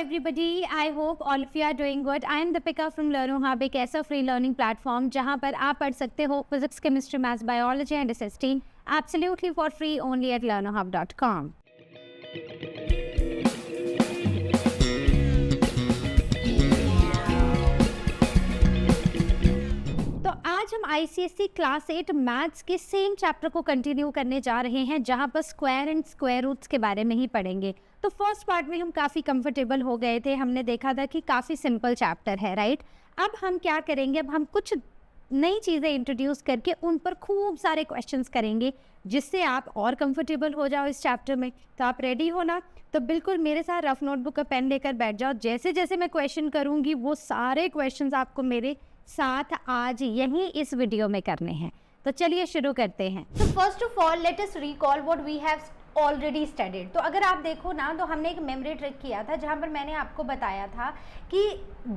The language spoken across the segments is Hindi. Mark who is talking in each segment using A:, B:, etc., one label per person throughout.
A: everybody. I hope all of you are doing good. I am Deepika from Learno Hub, एक ऐसा फ्री लर्निंग प्लेटफॉर्म जहां पर आप पढ़ सकते हो physics, chemistry, maths, biology and SST absolutely for free only at learnohub.com. तो आज हम ICSE क्लास 8 मैथ्स के सेम चैप्टर को कंटिन्यू करने जा रहे हैं जहां पर स्क्वायर एंड स्क्वायर रूट्स के बारे में ही पढ़ेंगे। तो फर्स्ट पार्ट में हम काफ़ी कंफर्टेबल हो गए थे, हमने देखा था कि काफ़ी सिंपल चैप्टर है, राइट। अब हम क्या करेंगे, अब हम कुछ नई चीज़ें इंट्रोड्यूस करके उन पर खूब सारे क्वेश्चंस करेंगे जिससे आप और कंफर्टेबल हो जाओ इस चैप्टर में। तो आप रेडी हो ना? तो बिल्कुल मेरे साथ रफ नोटबुक का पेन लेकर बैठ जाओ। जैसे जैसे मैं क्वेश्चन करूँगी वो सारे क्वेश्चंस आपको मेरे साथ आज यहीं इस वीडियो में करने हैं। तो चलिए शुरू करते हैं। तो first of all let us recall what we have already studied. तो अगर आप देखो ना तो हमने एक मेमोरी ट्रिक किया था जहाँ पर मैंने आपको बताया था कि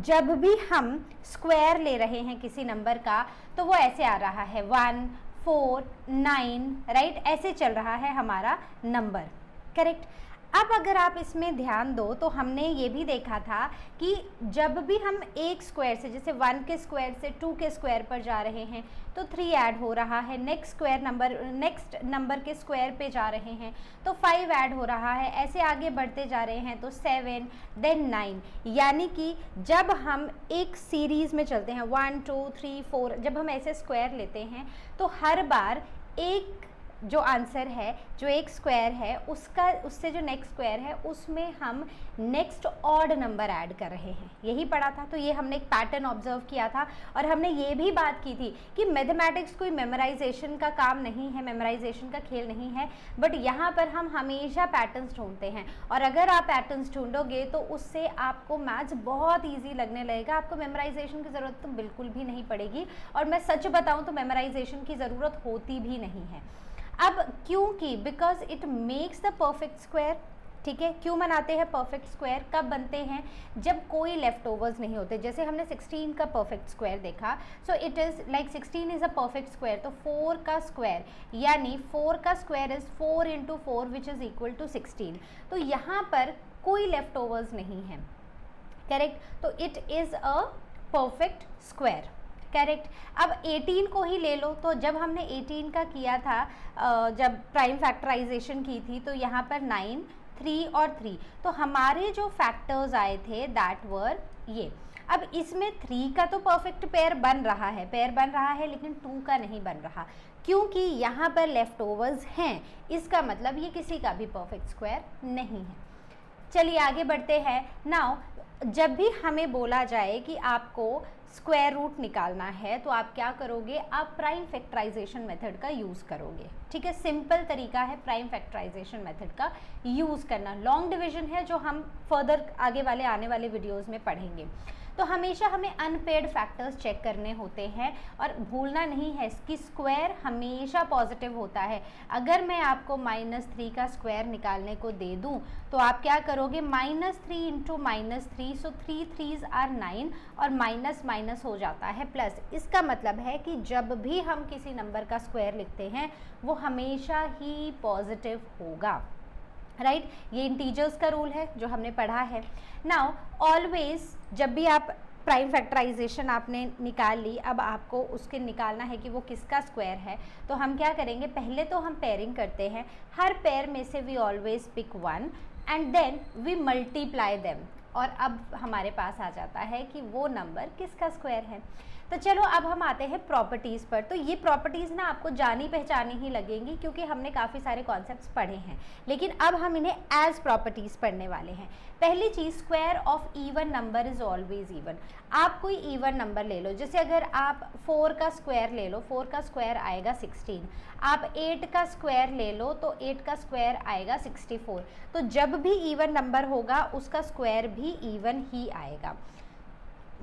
A: जब भी हम स्क्वायर ले रहे हैं किसी नंबर का तो वो ऐसे आ रहा है 1, 4, 9, राइट, ऐसे चल रहा है हमारा नंबर, करेक्ट। अब अगर आप इसमें ध्यान दो तो हमने ये भी देखा था कि जब भी हम एक स्क्वायर से, जैसे 1 के स्क्वायर से 2 के स्क्वायर पर जा रहे हैं तो 3 ऐड हो रहा है, नेक्स्ट नंबर के स्क्वायर पे जा रहे हैं तो 5 ऐड हो रहा है, ऐसे आगे बढ़ते जा रहे हैं तो 7 देन 9। यानी कि जब हम एक सीरीज़ में चलते हैं 1, 2, 3, 4, जब हम ऐसे स्क्वायर लेते हैं तो हर बार एक जो आंसर है, जो एक स्क्वायर है उससे जो नेक्स्ट स्क्वायर है उसमें हम नेक्स्ट ऑड नंबर ऐड कर रहे हैं। यही पढ़ा था। तो ये हमने एक पैटर्न ऑब्जर्व किया था और हमने ये भी बात की थी कि मैथमेटिक्स कोई मेमोराइजेशन का काम नहीं है, मेमोराइजेशन का खेल नहीं है, बट यहाँ पर हम हमेशा पैटर्न्स ढूंढते हैं और अगर आप पैटर्न्स ढूंढोगे तो उससे आपको मैथ्स बहुत ईजी लगने लगेगा। आपको मेमोराइजेशन की ज़रूरत तो बिल्कुल भी नहीं पड़ेगी और मैं सच बताऊँ तो मेमोराइजेशन की ज़रूरत होती भी नहीं है। अब क्योंकि because it makes the perfect square, ठीक है। क्यों बनाते हैं परफेक्ट स्क्वायर? कब बनते हैं? जब कोई लेफ्ट ओवर्स नहीं होते। जैसे हमने 16 का परफेक्ट स्क्वायर देखा, so it is like 16 is a perfect square. तो 4 का स्क्वायर यानी 4 का square is 4 × 4 which is equal to 16। तो यहाँ पर कोई लेफ्ट ओवर्स नहीं है, करेक्ट। तो it is a perfect square, correct. अब 18 को ही ले लो। तो जब हमने 18 का किया था, जब प्राइम फैक्टराइजेशन की थी, तो यहाँ पर 9, 3 और 3, तो हमारे जो फैक्टर्स आए थे दैट वर ये। अब इसमें 3 का तो परफेक्ट पेयर बन रहा है लेकिन 2 का नहीं बन रहा क्योंकि यहाँ पर लेफ्ट ओवर्स हैं। इसका मतलब ये किसी का भी परफेक्ट स्क्वायर नहीं है। चलिए आगे बढ़ते हैं। नाउ जब भी हमें बोला जाए कि आपको स्क्वायर रूट निकालना है तो आप क्या करोगे? आप प्राइम फैक्टराइजेशन मेथड का यूज़ करोगे, ठीक है। सिंपल तरीका है प्राइम फैक्टराइजेशन मेथड का यूज़ करना। लॉन्ग डिवीजन है जो हम फर्दर आने वाले वीडियोज़ में पढ़ेंगे। तो हमेशा हमें अनपेयर्ड फैक्टर्स चेक करने होते हैं और भूलना नहीं है कि स्क्वायर हमेशा पॉजिटिव होता है। अगर मैं आपको -3 का स्क्वायर निकालने को दे दूं तो आप क्या करोगे? -3 × -3, सो 3 3s आर 9 और माइनस माइनस हो जाता है प्लस। इसका मतलब है कि जब भी हम किसी नंबर का स्क्वायर लिखते हैं वो हमेशा ही पॉजिटिव होगा, राइट। ये इंटीजर्स का रूल है जो हमने पढ़ा है। नाउ ऑलवेज जब भी आप प्राइम फैक्टराइजेशन आपने निकाल ली, अब आपको उसके निकालना है कि वो किसका स्क्वायर है, तो हम क्या करेंगे? पहले तो हम पेयरिंग करते हैं। हर पेयर में से we always pick 1 and then we multiply them और अब हमारे पास आ जाता है कि वो नंबर किसका स्क्वायर है। तो चलो अब हम आते हैं प्रॉपर्टीज़ पर। तो ये प्रॉपर्टीज़ ना आपको जानी पहचानी ही लगेंगी क्योंकि हमने काफ़ी सारे कॉन्सेप्ट्स पढ़े हैं, लेकिन अब हम इन्हें एज प्रॉपर्टीज़ पढ़ने वाले हैं। पहली चीज़, square of even number is always even. आप कोई इवन नंबर ले लो, जैसे अगर आप 4 का स्क्वायर ले लो, 4 का स्क्वायर आएगा 16। आप 8 का स्क्वायर ले लो तो 8 का स्क्वायर आएगा 64। तो जब भी इवन नंबर होगा उसका स्क्वायर भी इवन ही आएगा।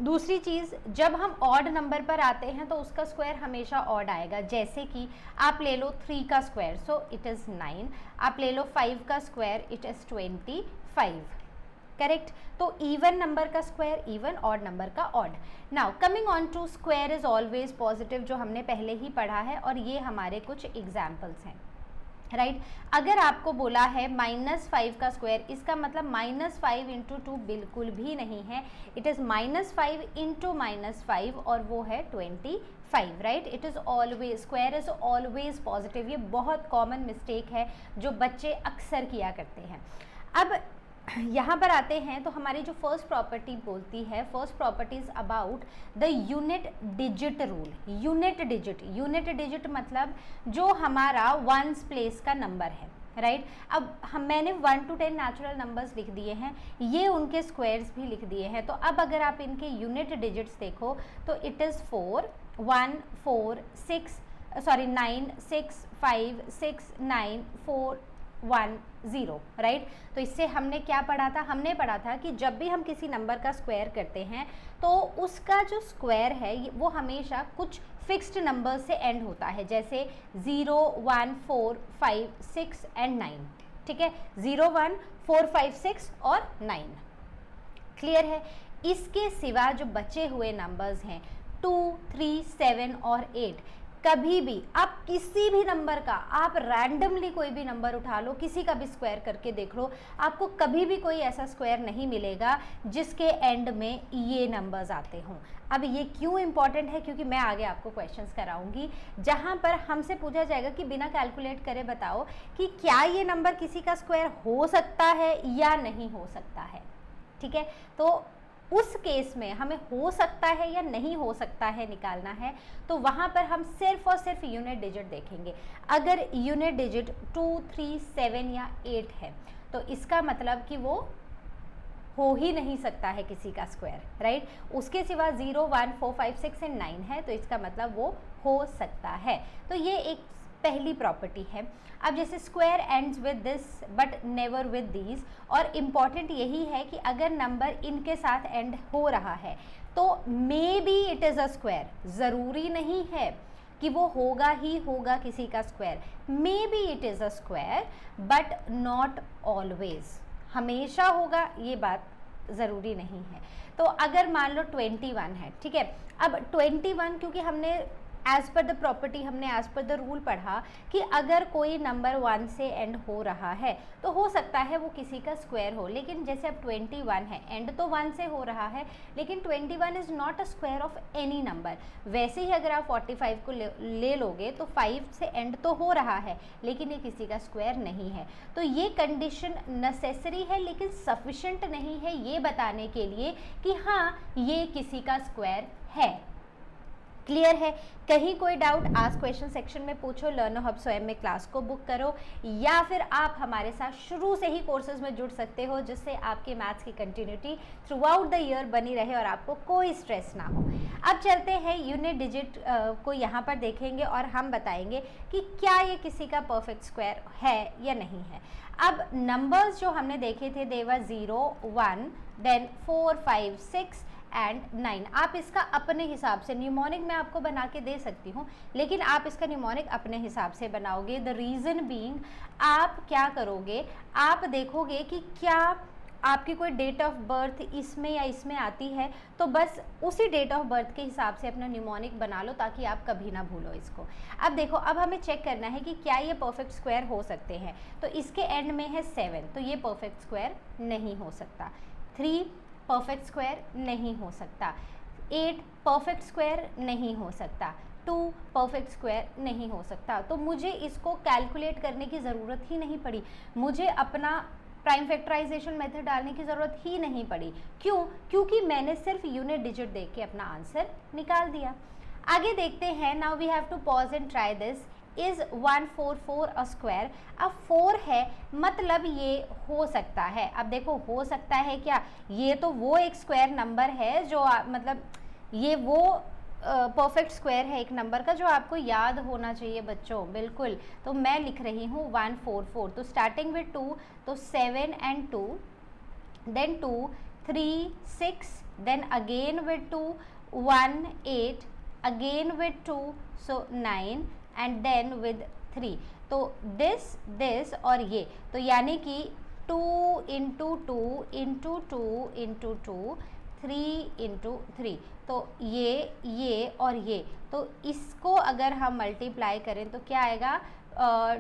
A: दूसरी चीज़, जब हम ऑड नंबर पर आते हैं तो उसका स्क्वायर हमेशा ऑड आएगा। जैसे कि आप ले लो 3 का स्क्वायर, सो इट इज़ 9। आप ले लो 5 का स्क्वायर, इट इज़ 25, करेक्ट। तो इवन नंबर का स्क्वायर इवन, ऑड नंबर का odd. Now coming on to square is always positive, जो हमने पहले ही पढ़ा है और ये हमारे कुछ एग्जाम्पल्स हैं। राइट अगर आपको बोला है -5 का स्क्वायर, इसका मतलब -5 इंटू 2 बिल्कुल भी नहीं है, इट इज़ -5 इंटू -5 और वो है 25, right. It is always, square is always positive. ये बहुत कॉमन मिस्टेक है जो बच्चे अक्सर किया करते हैं। अब यहाँ पर आते हैं तो हमारी जो फर्स्ट प्रॉपर्टी बोलती है, first property is about the unit digit rule. Unit digit मतलब जो हमारा वंस प्लेस का नंबर है, राइट अब मैंने 1 to 10 नेचुरल नंबर्स लिख दिए हैं, ये उनके स्क्वायर्स भी लिख दिए हैं। तो अब अगर आप इनके यूनिट डिजिट्स देखो तो इट इज़ 4 1 4 6 9 6 5 6 9 4 1 0, राइट। तो इससे हमने क्या पढ़ा था, हमने पढ़ा था कि जब भी हम किसी नंबर का स्क्वायर करते हैं तो उसका जो स्क्वायर है वो हमेशा कुछ फिक्स्ड नंबर से एंड होता है, जैसे 0 1 4 5 6 एंड 9, ठीक है, 0 1 4 5 6 और 9, क्लियर है। इसके सिवा जो बचे हुए नंबर्स हैं 2 3 7 और 8, कभी भी आप किसी भी नंबर का, आप रैंडमली कोई भी नंबर उठा लो, किसी का भी स्क्वायर करके देख लो, आपको कभी भी कोई ऐसा स्क्वायर नहीं मिलेगा जिसके एंड में ये नंबर्स आते हों। अब ये क्यों इंपॉर्टेंट है, क्योंकि मैं आगे आपको क्वेश्चंस कराऊंगी जहां पर हमसे पूछा जाएगा कि बिना कैलकुलेट करे बताओ कि क्या ये नंबर किसी का स्क्वायर हो सकता है या नहीं हो सकता है, ठीक है। तो उस केस में हमें हो सकता है या नहीं हो सकता है निकालना है, तो वहाँ पर हम सिर्फ और सिर्फ यूनिट डिजिट देखेंगे। अगर यूनिट डिजिट 2 3 7 या 8 है तो इसका मतलब कि वो हो ही नहीं सकता है किसी का स्क्वायर, राइट। उसके सिवा 0 1 4 5 6 एंड 9 है तो इसका मतलब वो हो सकता है। तो ये एक पहली प्रॉपर्टी है। अब जैसे square ends with this but never with these, और इम्पॉर्टेंट यही है कि अगर नंबर इनके साथ एंड हो रहा है तो may be it is a square, ज़रूरी नहीं है कि वो होगा ही होगा किसी का square, may be it is a square but not always, हमेशा होगा ये बात ज़रूरी नहीं है। तो अगर मान लो 21 है, ठीक है, अब 21 क्योंकि हमने एज़ पर द प्रॉपर्टी, हमने एज़ पर द रूल पढ़ा कि अगर कोई नंबर 1 से एंड हो रहा है तो हो सकता है वो किसी का स्क्वायर हो, लेकिन जैसे अब 21 है, एंड तो 1 से हो रहा है लेकिन 21 is not a square of any number. वैसे ही अगर आप 45 को ले लोगे तो 5 से एंड तो हो रहा है लेकिन ये किसी का स्क्वायर नहीं है। तो ये कंडीशन नेसेसरी है लेकिन सफिशेंट नहीं है ये बताने के लिए कि हाँ ये किसी का स्क्वायर है। क्लियर है। कहीं कोई डाउट आज क्वेश्चन सेक्शन में पूछो, लर्नो हब स्वयं में क्लास को बुक करो या फिर आप हमारे साथ शुरू से ही कोर्सेज में जुड़ सकते हो जिससे आपके मैथ्स की continuity through out the year बनी रहे और आपको कोई स्ट्रेस ना हो। अब चलते हैं यूनिट डिजिट को यहाँ पर देखेंगे और हम बताएंगे कि क्या ये किसी का परफेक्ट स्क्वायर है या नहीं है। अब नंबर्स जो हमने देखे थे देवर 0 1 देन 4 5 6 एंड 9, आप इसका अपने हिसाब से न्यूमोनिक मैं आपको बना के दे सकती हूँ लेकिन आप इसका न्यूमोनिक अपने हिसाब से बनाओगे। द रीज़न बीइंग, आप क्या करोगे, आप देखोगे कि क्या आपकी कोई डेट ऑफ बर्थ इसमें या इसमें आती है तो बस उसी डेट ऑफ बर्थ के हिसाब से अपना न्यूमोनिक बना लो ताकि आप कभी ना भूलो इसको। अब देखो, अब हमें चेक करना है कि क्या ये परफेक्ट स्क्वायर हो सकते हैं। तो इसके एंड में है 7 तो ये परफेक्ट स्क्वायर नहीं हो सकता। 3 परफेक्ट स्क्वायर नहीं हो सकता। 8 परफेक्ट स्क्वायर नहीं हो सकता। 2 परफेक्ट स्क्वायर नहीं हो सकता। तो मुझे इसको कैलकुलेट करने की ज़रूरत ही नहीं पड़ी, मुझे अपना प्राइम फैक्टराइजेशन मेथड डालने की ज़रूरत ही नहीं पड़ी। क्यों? क्योंकि मैंने सिर्फ यूनिट डिजिट देख के अपना आंसर निकाल दिया। आगे देखते हैं। Now we have to pause and try this. Is 144 a square. अब 4 है मतलब ये हो सकता है। अब देखो हो सकता है क्या, ये तो वो एक स्क्वायर नंबर है जो मतलब ये वो परफेक्ट स्क्वायर है एक नंबर का जो आपको याद होना चाहिए बच्चों, बिल्कुल। तो मैं लिख रही हूँ 144, तो स्टार्टिंग विद 2 तो 7 and 2 then 2 3 6 then again with 2 1 8 again with 2 so 9 and then with 3। तो दिस और ये, तो यानी कि 2 इंटू 2 इंटू 2 इंटू 2 3 इंटू 3, तो ये और ये, तो इसको अगर हम मल्टीप्लाई करें तो क्या आएगा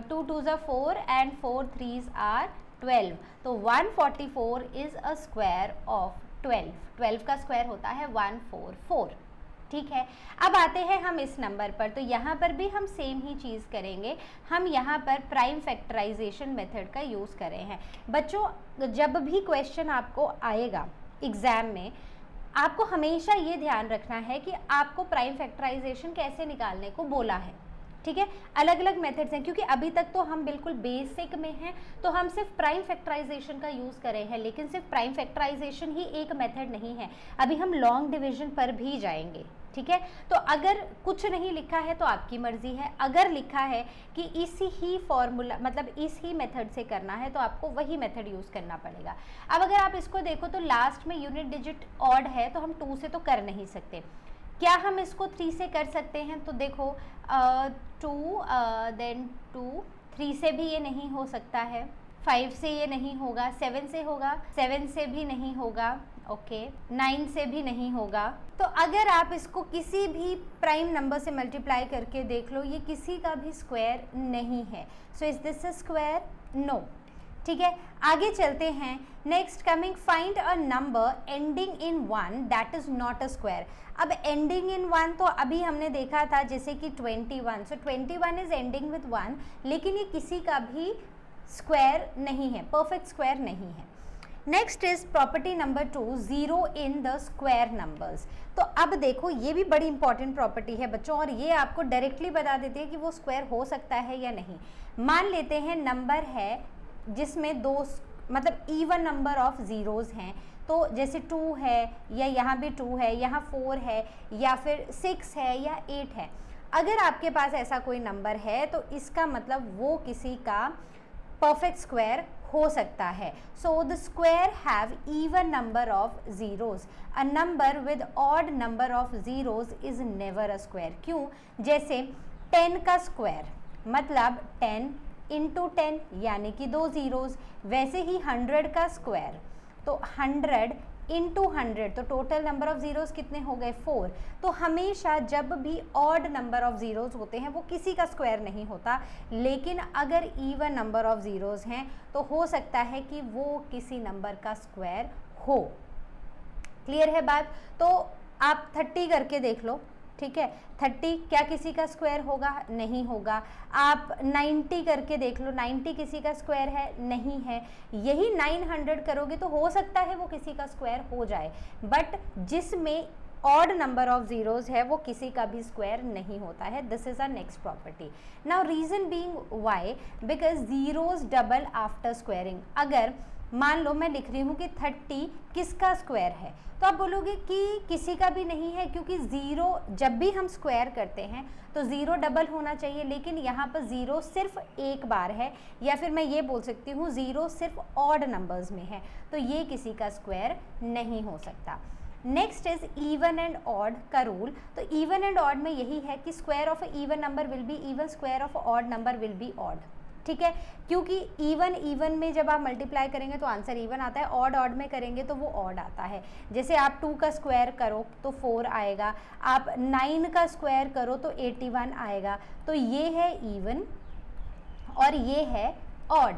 A: 2 2s are 4 and 4 3s are 12, तो 144 इज अ स्क्वायर ऑफ 12. 12 का स्क्वायर होता है 144. ठीक है, अब आते हैं हम इस नंबर पर, तो यहाँ पर भी हम सेम ही चीज़ करेंगे. हम यहाँ पर प्राइम फैक्टराइजेशन मेथड का यूज़ कर रहे हैं. बच्चों जब भी क्वेश्चन आपको आएगा एग्ज़ाम में, आपको हमेशा ये ध्यान रखना है कि आपको प्राइम फैक्टराइजेशन कैसे निकालने को बोला है. ठीक है, अलग अलग मेथड्स हैं, क्योंकि अभी तक तो हम बिल्कुल बेसिक में हैं, तो हम सिर्फ प्राइम फैक्टराइजेशन का यूज़ कर रहे हैं. लेकिन सिर्फ प्राइम फैक्टराइजेशन ही एक मेथड नहीं है, अभी हम लॉन्ग डिवीजन पर भी जाएंगे. ठीक है, तो अगर कुछ नहीं लिखा है तो आपकी मर्जी है, अगर लिखा है कि इसी ही फॉर्मूला मतलब इस ही मेथड से करना है तो आपको वही मेथड यूज़ करना पड़ेगा. अब अगर आप इसको देखो तो लास्ट में यूनिट डिजिट ऑड है, तो हम 2 से तो कर नहीं सकते. क्या हम इसको 3 से कर सकते हैं? तो देखो 2 देन 2, 3 से भी ये नहीं हो सकता है, 5 से ये नहीं होगा, 7 से होगा, 7 से भी नहीं होगा, ओके, 9 से भी नहीं होगा. तो अगर आप इसको किसी भी प्राइम नंबर से मल्टीप्लाई करके देख लो, ये किसी का भी स्क्वायर नहीं है. So is this a square? No. ठीक है, आगे चलते हैं. Next coming, find a number ending in 1 that is not a square. अब एंडिंग इन 1 तो अभी हमने देखा था जैसे कि 21. सो 21 इज एंडिंग विथ 1, लेकिन ये किसी का भी स्क्वायर नहीं है, परफेक्ट स्क्वायर नहीं है. Next is property number 2, 0 in the square numbers. तो अब देखो ये भी बड़ी इंपॉर्टेंट प्रॉपर्टी है बच्चों, और ये आपको डायरेक्टली बता देती है कि वो स्क्वायर हो सकता है या नहीं. मान लेते हैं नंबर है जिसमें दो मतलब इवन नंबर ऑफ ज़ीरोज़ हैं, तो जैसे 2 है, या यहाँ भी 2 है, यहाँ 4 है, या फिर 6 है, या 8 है. अगर आपके पास ऐसा कोई नंबर है तो इसका मतलब वो किसी का परफेक्ट स्क्वायर हो सकता है. So the square have even number of zeros. A number with odd number of zeros is never a square. क्यों? जैसे 10 का स्क्वायर मतलब 10 इंटू 10 यानी कि 2 ज़ीरोज़. वैसे ही 100 का स्क्वायर तो 100 इंटू 100, तो टोटल नंबर ऑफ ज़ीरोज़ कितने हो गए? 4. तो हमेशा जब भी ऑड नंबर ऑफ ज़ीरोज़ होते हैं वो किसी का स्क्वायर नहीं होता, लेकिन अगर इवन नंबर ऑफ ज़ीरोज़ हैं तो हो सकता है कि वो किसी नंबर का स्क्वायर हो. क्लियर है बात? तो आप 30 करके देख लो. ठीक है, 30 क्या किसी का स्क्वायर होगा? नहीं होगा. आप 90 करके देख लो, 90 किसी का स्क्वायर है? नहीं है. यही 900 करोगे तो हो सकता है वो किसी का स्क्वायर हो जाए, बट जिसमें ऑड नंबर ऑफ ज़ीरोज़ है वो किसी का भी स्क्वायर नहीं होता है. This is our next property. Now reason being why, because zeros double after squaring. अगर मान लो मैं लिख रही हूँ कि 30 किसका स्क्वायर है, तो आप बोलोगे कि किसी का भी नहीं है, क्योंकि ज़ीरो जब भी हम स्क्वायर करते हैं तो ज़ीरो डबल होना चाहिए, लेकिन यहाँ पर ज़ीरो सिर्फ एक बार है, या फिर मैं ये बोल सकती हूँ ज़ीरो सिर्फ ऑड नंबर्स में है, तो ये किसी का स्क्वायर नहीं हो सकता. Next is even and odd का रूल. तो इवन एंड ऑड में यही है कि square of even number will be even, square of odd number will be odd. ठीक है, क्योंकि इवन में जब आप मल्टीप्लाई करेंगे तो आंसर इवन आता है, ऑड में करेंगे तो वो ऑड आता है. जैसे आप 2 का स्क्वायर करो तो 4 आएगा, आप 9 का स्क्वायर करो तो 81 आएगा. तो ये है इवन और ये है ऑड.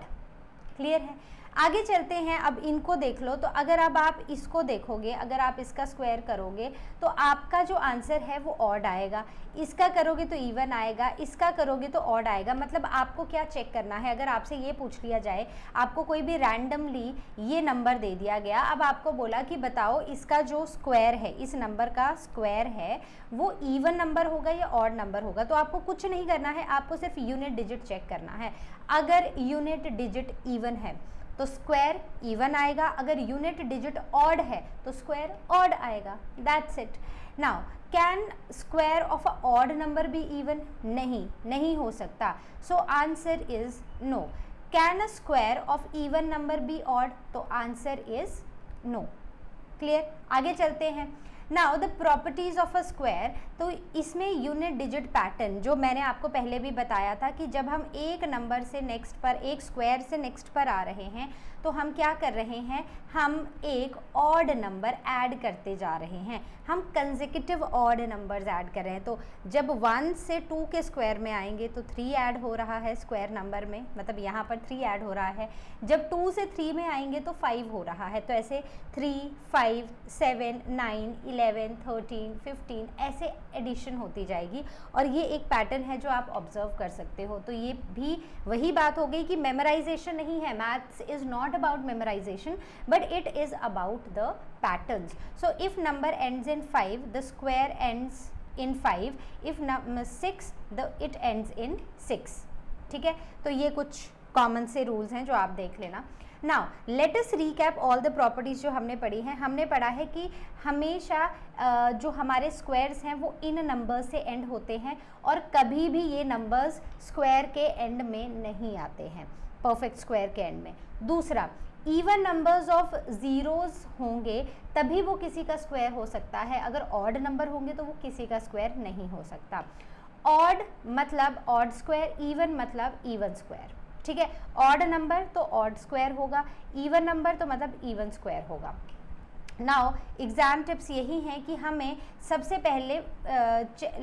A: क्लियर है? आगे चलते हैं. अब इनको देख लो. तो अगर अब आप इसको देखोगे, अगर आप इसका स्क्वायर करोगे तो आपका जो आंसर है वो ऑड आएगा, इसका करोगे तो इवन आएगा, इसका करोगे तो ऑड आएगा. मतलब आपको क्या चेक करना है, अगर आपसे ये पूछ लिया जाए, आपको कोई भी रैंडमली ये नंबर दे दिया गया, अब आपको बोला कि बताओ इसका जो स्क्वायर है, इस नंबर का स्क्वायर है, वो इवन नंबर होगा या ऑड नंबर होगा. तो आपको कुछ नहीं करना है, आपको सिर्फ यूनिट डिजिट चेक करना है. अगर यूनिट डिजिट इवन है तो स्क्वायर इवन आएगा, अगर यूनिट डिजिट ऑड है तो स्क्वायर ऑड आएगा. That's it. Now can square of a odd number be even? नहीं हो सकता. So answer is no. Can a square of even number be odd? तो आंसर इज नो. क्लियर? आगे चलते हैं. Now the properties of a square, तो इसमें यूनिट डिजिट पैटर्न जो मैंने आपको पहले भी बताया था कि जब हम एक नंबर से नेक्स्ट पर, एक स्क्वायर से नेक्स्ट पर आ रहे हैं तो हम क्या कर रहे हैं, हम एक ऑड नंबर ऐड करते जा रहे हैं, हम कंसेक्यूटिव ऑड नंबर्स ऐड कर रहे हैं। तो जब 1 से 2 के स्क्वायर में आएंगे तो 3 ऐड हो रहा है स्क्वायर नंबर में, मतलब यहाँ पर 3 ऐड हो रहा है। जब 2 से 3 में आएंगे तो 5 हो रहा है, तो ऐसे 3, 5, 7, 9, 11, 13, 15 ऐसे एडिशन होती जाएगी। और ये एक पैटर्न है जो आप ऑब्जर्व कर सकते हो। तो ये भी वही बात हो गई कि मेमोराइजेशन नहीं है, maths is not about memorization but it is about the patterns. So if number ends in 5, the square ends in 5, if 6, it ends in 6। ठीक है, तो ये कुछ कॉमन से रूल्स हैं जो आप देख लेना। Now let us recap all the properties जो हमने पढ़ी हैं। हमने पढ़ा है कि हमेशा जो हमारे स्क्वायर्स हैं वो इन नंबर्स से एंड होते हैं और कभी भी ये नंबर्स स्क्वायर के एंड में नहीं आते हैं, परफेक्ट स्क्वायर के एंड में। दूसरा, इवन नंबर्स ऑफ ज़ीरोज़ होंगे तभी वो किसी का स्क्वायर हो सकता है, अगर ऑड नंबर होंगे तो वो किसी का स्क्वायर नहीं हो सकता। ऑड मतलब ऑड स्क्वायर, इवन मतलब इवन स्क्वायर। ठीक है, ऑड नंबर तो ऑड स्क्वायर होगा, इवन नंबर तो मतलब इवन स्क्वायर होगा। नाउ एग्ज़ाम टिप्स यही हैं कि हमें सबसे पहले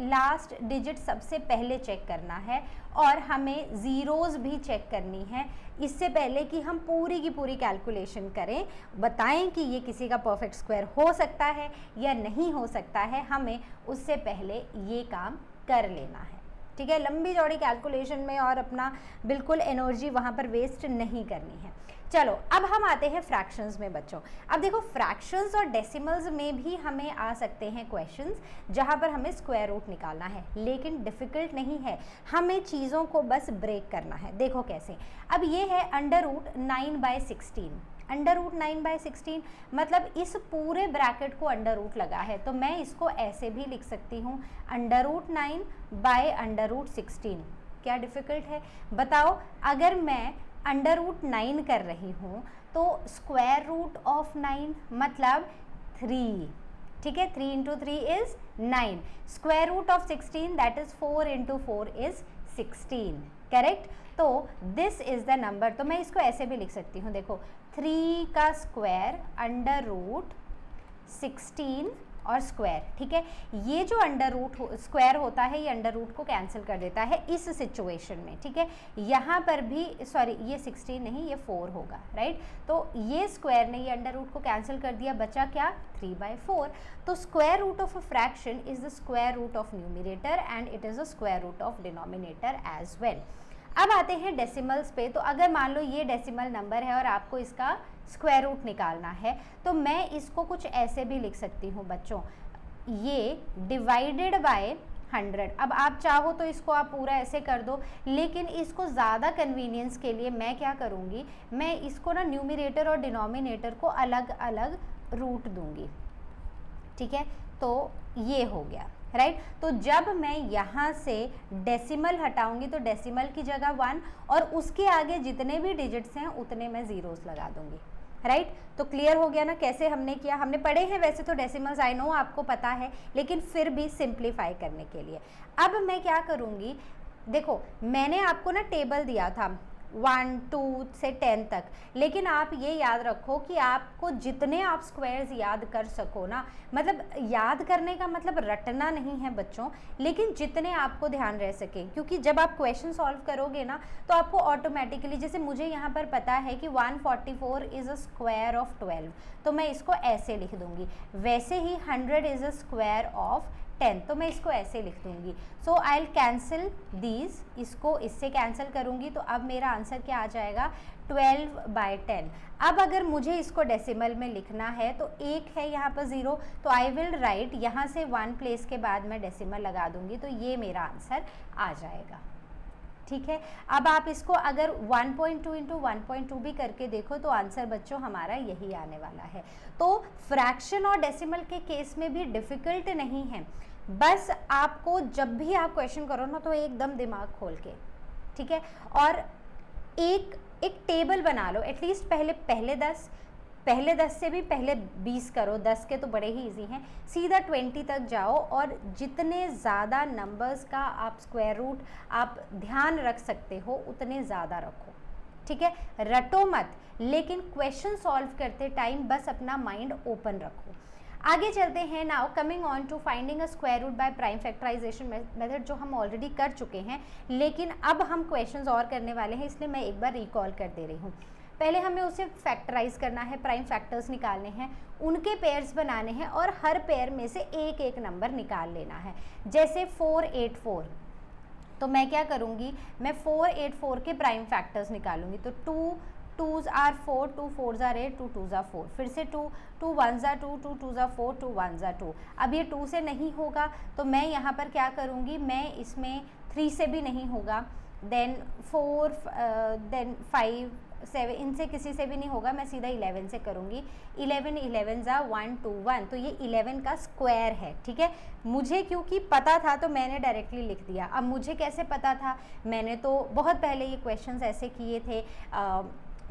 A: लास्ट डिजिट सबसे पहले चेक करना है और हमें ज़ीरोज़ भी चेक करनी है इससे पहले कि हम पूरी की पूरी कैलकुलेशन करें, बताएं कि ये किसी का परफेक्ट स्क्वायर हो सकता है या नहीं हो सकता है, हमें उससे पहले ये काम कर लेना है। ठीक है, लंबी चौड़ी कैलकुलेशन में और अपना बिल्कुल एनर्जी वहाँ पर वेस्ट नहीं करनी है। चलो अब हम आते हैं फ्रैक्शंस में बच्चों। अब देखो फ्रैक्शंस और डेसिमल्स में भी हमें आ सकते हैं क्वेश्चंस जहाँ पर हमें स्क्वायर रूट निकालना है, लेकिन डिफ़िकल्ट नहीं है, हमें चीज़ों को बस ब्रेक करना है। देखो कैसे, अब ये है अंडर रूट 9/16, अंडर रूट 9/16 मतलब इस पूरे ब्रैकेट को अंडर रूट लगा है, तो मैं इसको ऐसे भी लिख सकती हूँ अंडर रूट 9/√16। क्या डिफ़िकल्ट है बताओ? अगर मैं अंडर रूट 9 कर रही हूँ तो स्क्वायर रूट ऑफ 9 मतलब 3। ठीक है, 3 × 3 is 9। Square root of 16 that is 4 × 4 is 16। Correct, तो दिस इज द नंबर। तो मैं इसको ऐसे भी लिख सकती हूँ, देखो 3 का स्क्वायर अंडर रूट 16 और स्क्वायर। ठीक है, ये जो अंडर रूट स्क्वायर होता है ये अंडर रूट को कैंसिल कर देता है इस सिचुएशन में। ठीक है, यहाँ पर भी सॉरी ये 16 नहीं ये 4 होगा, राइट। तो ये स्क्वायर ने ये अंडर रूट को कैंसिल कर दिया, बचा क्या 3/4। तो square root of a fraction is the square root of numerator and it is the square root of denominator as well. अब आते हैं डेसिमल्स पे। तो अगर मान लो ये डेसिमल नंबर है और आपको इसका स्क्वायर रूट निकालना है तो मैं इसको कुछ ऐसे भी लिख सकती हूँ बच्चों, ये डिवाइडेड बाय 100। अब आप चाहो तो इसको आप पूरा ऐसे कर दो, लेकिन इसको ज़्यादा कन्वीनियंस के लिए मैं क्या करूँगी, मैं इसको ना न्यूमरेटर और डिनोमिनेटर को अलग अलग रूट दूँगी। ठीक है, तो ये हो गया, राइट। तो जब मैं यहाँ से डेसिमल हटाऊंगी तो डेसिमल की जगह 1 और उसके आगे जितने भी डिजिट्स हैं उतने मैं ज़ीरोस लगा दूंगी, राइट। तो क्लियर हो गया ना कैसे हमने किया? हमने पढ़े हैं वैसे तो डेसिमल्स, आई नो आपको पता है, लेकिन फिर भी सिंप्लीफाई करने के लिए अब मैं क्या करूँगी, देखो मैंने आपको ना टेबल दिया था 1, 2 से 10 तक, लेकिन आप ये याद रखो कि आपको जितने आप स्क्वायर्स याद कर सको ना, मतलब याद करने का मतलब रटना नहीं है बच्चों, लेकिन जितने आपको ध्यान रह सके, क्योंकि जब आप क्वेश्चन सॉल्व करोगे ना तो आपको ऑटोमेटिकली, जैसे मुझे यहाँ पर पता है कि 144 इज़ अ स्क्वायर ऑफ 12, तो मैं इसको ऐसे लिख दूँगी। वैसे ही 100 इज़ अ स्क्वायर ऑफ 10, तो मैं इसको ऐसे लिख दूँगी। सो आई विल कैंसिल दीज, इसको इससे कैंसिल करूँगी तो अब मेरा आंसर क्या आ जाएगा 12/10। अब अगर मुझे इसको डेसिमल में लिखना है तो एक है यहाँ पर 0, तो आई विल राइट यहाँ से 1 प्लेस के बाद मैं डेसिमल लगा दूँगी, तो ये मेरा आंसर आ जाएगा। ठीक है, अब आप इसको अगर 1.2 × 1.2 भी करके देखो तो आंसर बच्चों हमारा यही आने वाला है। तो फ्रैक्शन और डेसिमल के केस में भी डिफ़िकल्ट नहीं है, बस आपको जब भी आप क्वेश्चन करो ना तो एकदम दिमाग खोल के, ठीक है, और एक टेबल बना लो एटलीस्ट पहले 10, पहले 10 से भी पहले 20 करो, 10 के तो बड़े ही इजी हैं, सीधा 20 तक जाओ और जितने ज़्यादा नंबर्स का आप स्क्वायर रूट आप ध्यान रख सकते हो उतने ज़्यादा रखो, ठीक है, रटो मत, लेकिन क्वेश्चन सॉल्व करते टाइम बस अपना माइंड ओपन रखो। आगे चलते हैं। Now coming on to finding a square root by prime factorization method, जो हम ऑलरेडी कर चुके हैं, लेकिन अब हम क्वेश्चंस और करने वाले हैं, इसलिए मैं एक बार रिकॉल कर दे रही हूँ। पहले हमें उसे फैक्टराइज करना है, प्राइम फैक्टर्स निकालने हैं, उनके पेयर्स बनाने हैं और हर पेयर में से एक एक नंबर निकाल लेना है। जैसे 484, तो मैं क्या करूँगी, मैं 484 के प्राइम फैक्टर्स निकालूंगी। तो 2 2s are 4, 2 4s are 8, 2 2s are 4, फिर से 2 2 1s are 2, 2 2s are 4, 2 1s are 2। अब ये 2 से नहीं होगा तो मैं यहाँ पर क्या करूँगी, मैं इसमें 3 से भी नहीं होगा, देन 4 देन 5 7, इनसे किसी से भी नहीं होगा, मैं सीधा 11 से करूँगी। 11 11s are 1 2 1, तो ये 11 का स्क्वायर है, ठीक है। मुझे क्योंकि पता था तो मैंने डायरेक्टली लिख दिया। अब मुझे कैसे पता था, मैंने तो बहुत पहले ये क्वेश्चंस ऐसे किए थे,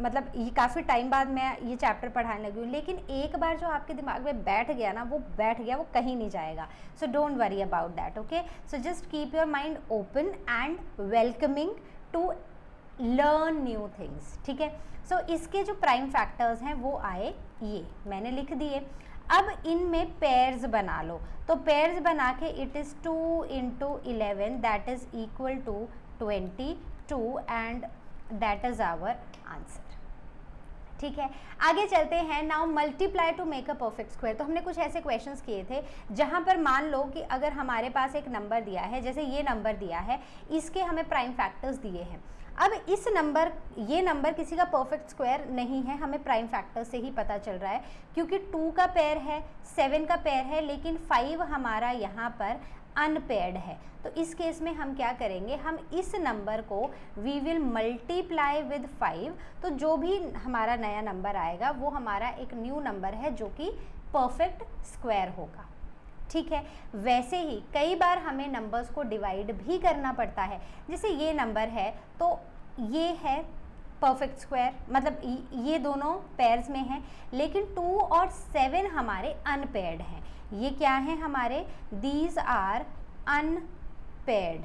A: मतलब ये काफ़ी टाइम बाद मैं ये चैप्टर पढ़ाने लगी हूँ, लेकिन एक बार जो आपके दिमाग में बैठ गया ना, वो बैठ गया, वो कहीं नहीं जाएगा। So don't worry about that, okay. So just keep your mind open and welcoming to learn new things, ठीक है। सो इसके जो प्राइम फैक्टर्स हैं वो आए, ये मैंने लिख दिए। अब इनमें पेयर्स बना लो, तो पेयर्स बना के it is 2 × 11 that is equal to 22 and that is our answer, ठीक है। आगे चलते हैं। Now multiply to make a perfect square, तो हमने कुछ ऐसे क्वेश्चंस किए थे जहां पर मान लो कि अगर हमारे पास एक नंबर दिया है, जैसे ये नंबर दिया है, इसके हमें प्राइम फैक्टर्स दिए हैं। अब इस नंबर, ये नंबर किसी का परफेक्ट स्क्वायर नहीं है, हमें प्राइम फैक्टर से ही पता चल रहा है, क्योंकि 2 का पेयर है, 7 का पेयर है, लेकिन 5 हमारा यहाँ पर अनपेयर्ड है। तो इस केस में हम क्या करेंगे, हम इस नंबर को वी विल मल्टीप्लाई विद 5, तो जो भी हमारा नया नंबर आएगा वो हमारा एक न्यू नंबर है जो कि परफेक्ट स्क्वायर होगा, ठीक है। वैसे ही कई बार हमें नंबर्स को डिवाइड भी करना पड़ता है, जैसे ये नंबर है तो ये है परफेक्ट स्क्वायर, मतलब ये दोनों पेयर्स में हैं, लेकिन 2 और 7 हमारे अनपेयर्ड हैं। ये क्या है हमारे, दीज आर अनपेयर्ड,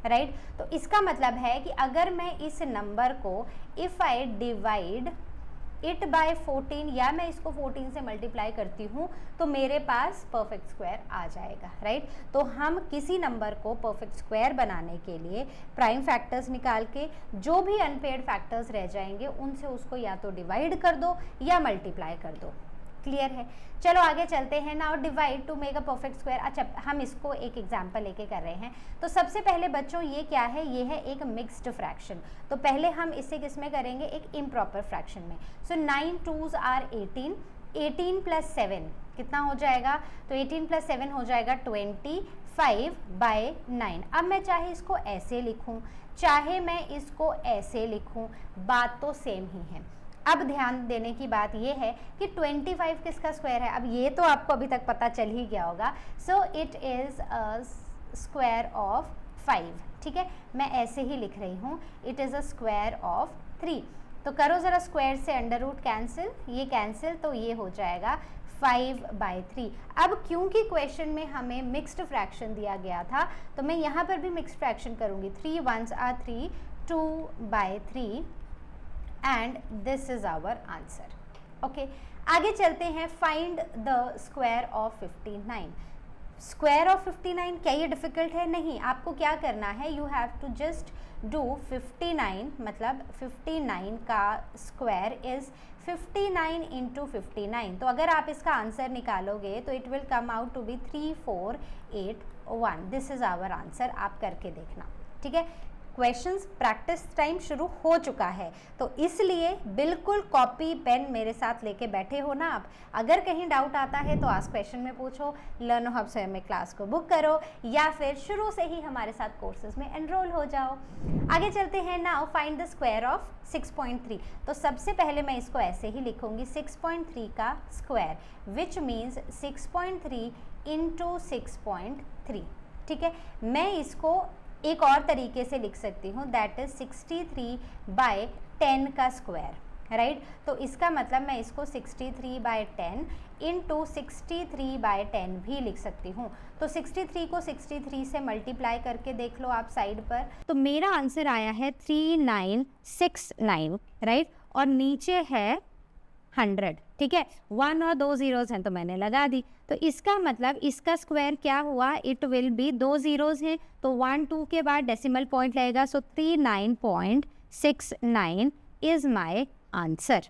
A: राइट। तो इसका मतलब है कि अगर मैं इस नंबर को if I divide it by 14 या मैं इसको 14 से मल्टीप्लाई करती हूँ तो मेरे पास परफेक्ट स्क्वायर आ जाएगा, राइट। तो हम किसी नंबर को परफेक्ट स्क्वायर बनाने के लिए प्राइम फैक्टर्स निकाल के जो भी अनपेयर्ड फैक्टर्स रह जाएंगे उनसे उसको या तो डिवाइड कर दो या मल्टीप्लाई कर दो। क्लियर है। चलो आगे चलते हैं। Now divide two make a perfect square. अच्छा, हम इसको एक एग्जांपल लेके कर रहे हैं। तो सबसे पहले बच्चों ये क्या है, ये है एक मिक्स्ड फ्रैक्शन। तो पहले हम इसे किस में करेंगे, एक इम्प्रॉपर फ्रैक्शन में। सो 9 2s are 18, 18 + 7 कितना हो जाएगा, तो 18 + 7 हो जाएगा 25/9। अब मैं चाहे इसको ऐसे लिखूं चाहे मैं इसको ऐसे लिखूं, बात तो सेम ही है। अब ध्यान देने की बात यह है कि 25 किसका स्क्वायर है, अब ये तो आपको अभी तक पता चल ही गया होगा। सो it is a square of 5, ठीक है। मैं ऐसे ही लिख रही हूँ, it is a square of 3। तो करो ज़रा स्क्वायर से अंडर रूट कैंसिल, ये कैंसिल, तो ये हो जाएगा 5/3। अब क्योंकि क्वेश्चन में हमें मिक्स्ड फ्रैक्शन दिया गया था तो मैं यहाँ पर भी मिक्स्ड फ्रैक्शन करूँगी। 3 1s are 3, 2/3 and this is our answer. Okay, आगे चलते हैं। Find the square of 59। Square of 59, क्या ये डिफिकल्ट है? नहीं, आपको क्या करना है, you have to just do 59, मतलब 59 का स्क्वायर इज 59 × 59। तो अगर आप इसका आंसर निकालोगे तो it will come out to be 3481। This is our answer. आप करके देखना, ठीक है। क्वेश्चंस प्रैक्टिस टाइम शुरू हो चुका है, तो इसलिए बिल्कुल कॉपी पेन मेरे साथ लेके बैठे हो ना आप। अगर कहीं डाउट आता है तो आज क्वेश्चन में पूछो, लर्नो हब स्वयं में क्लास को बुक करो या फिर शुरू से ही हमारे साथ कोर्सेज में एनरोल हो जाओ। आगे चलते हैं। Now find the square of 6.3। तो सबसे पहले मैं इसको ऐसे ही लिखूंगी, 6.3 का स्क्वायर, विच मीन्स 6.3 × 6.3, ठीक है। मैं इसको एक और तरीके से लिख सकती हूँ, दैट इज 63/10 का स्क्वायर,
B: राइट। तो इसका मतलब मैं इसको 63/10 इंटू 63/10 भी लिख सकती हूँ। तो 63 को 63 से मल्टीप्लाई करके देख लो आप साइड पर।
A: तो मेरा आंसर आया है 3969, राइट, और नीचे है 100, ठीक है। 1 और 2 ज़ीरोज़ हैं तो मैंने लगा दी। तो इसका मतलब इसका स्क्वायर क्या हुआ, इट विल बी 2 ज़ीरोज़ हैं तो 1 2 के बाद डेसिमल पॉइंट लगेगा, सो 39.69 इज़ माय आंसर।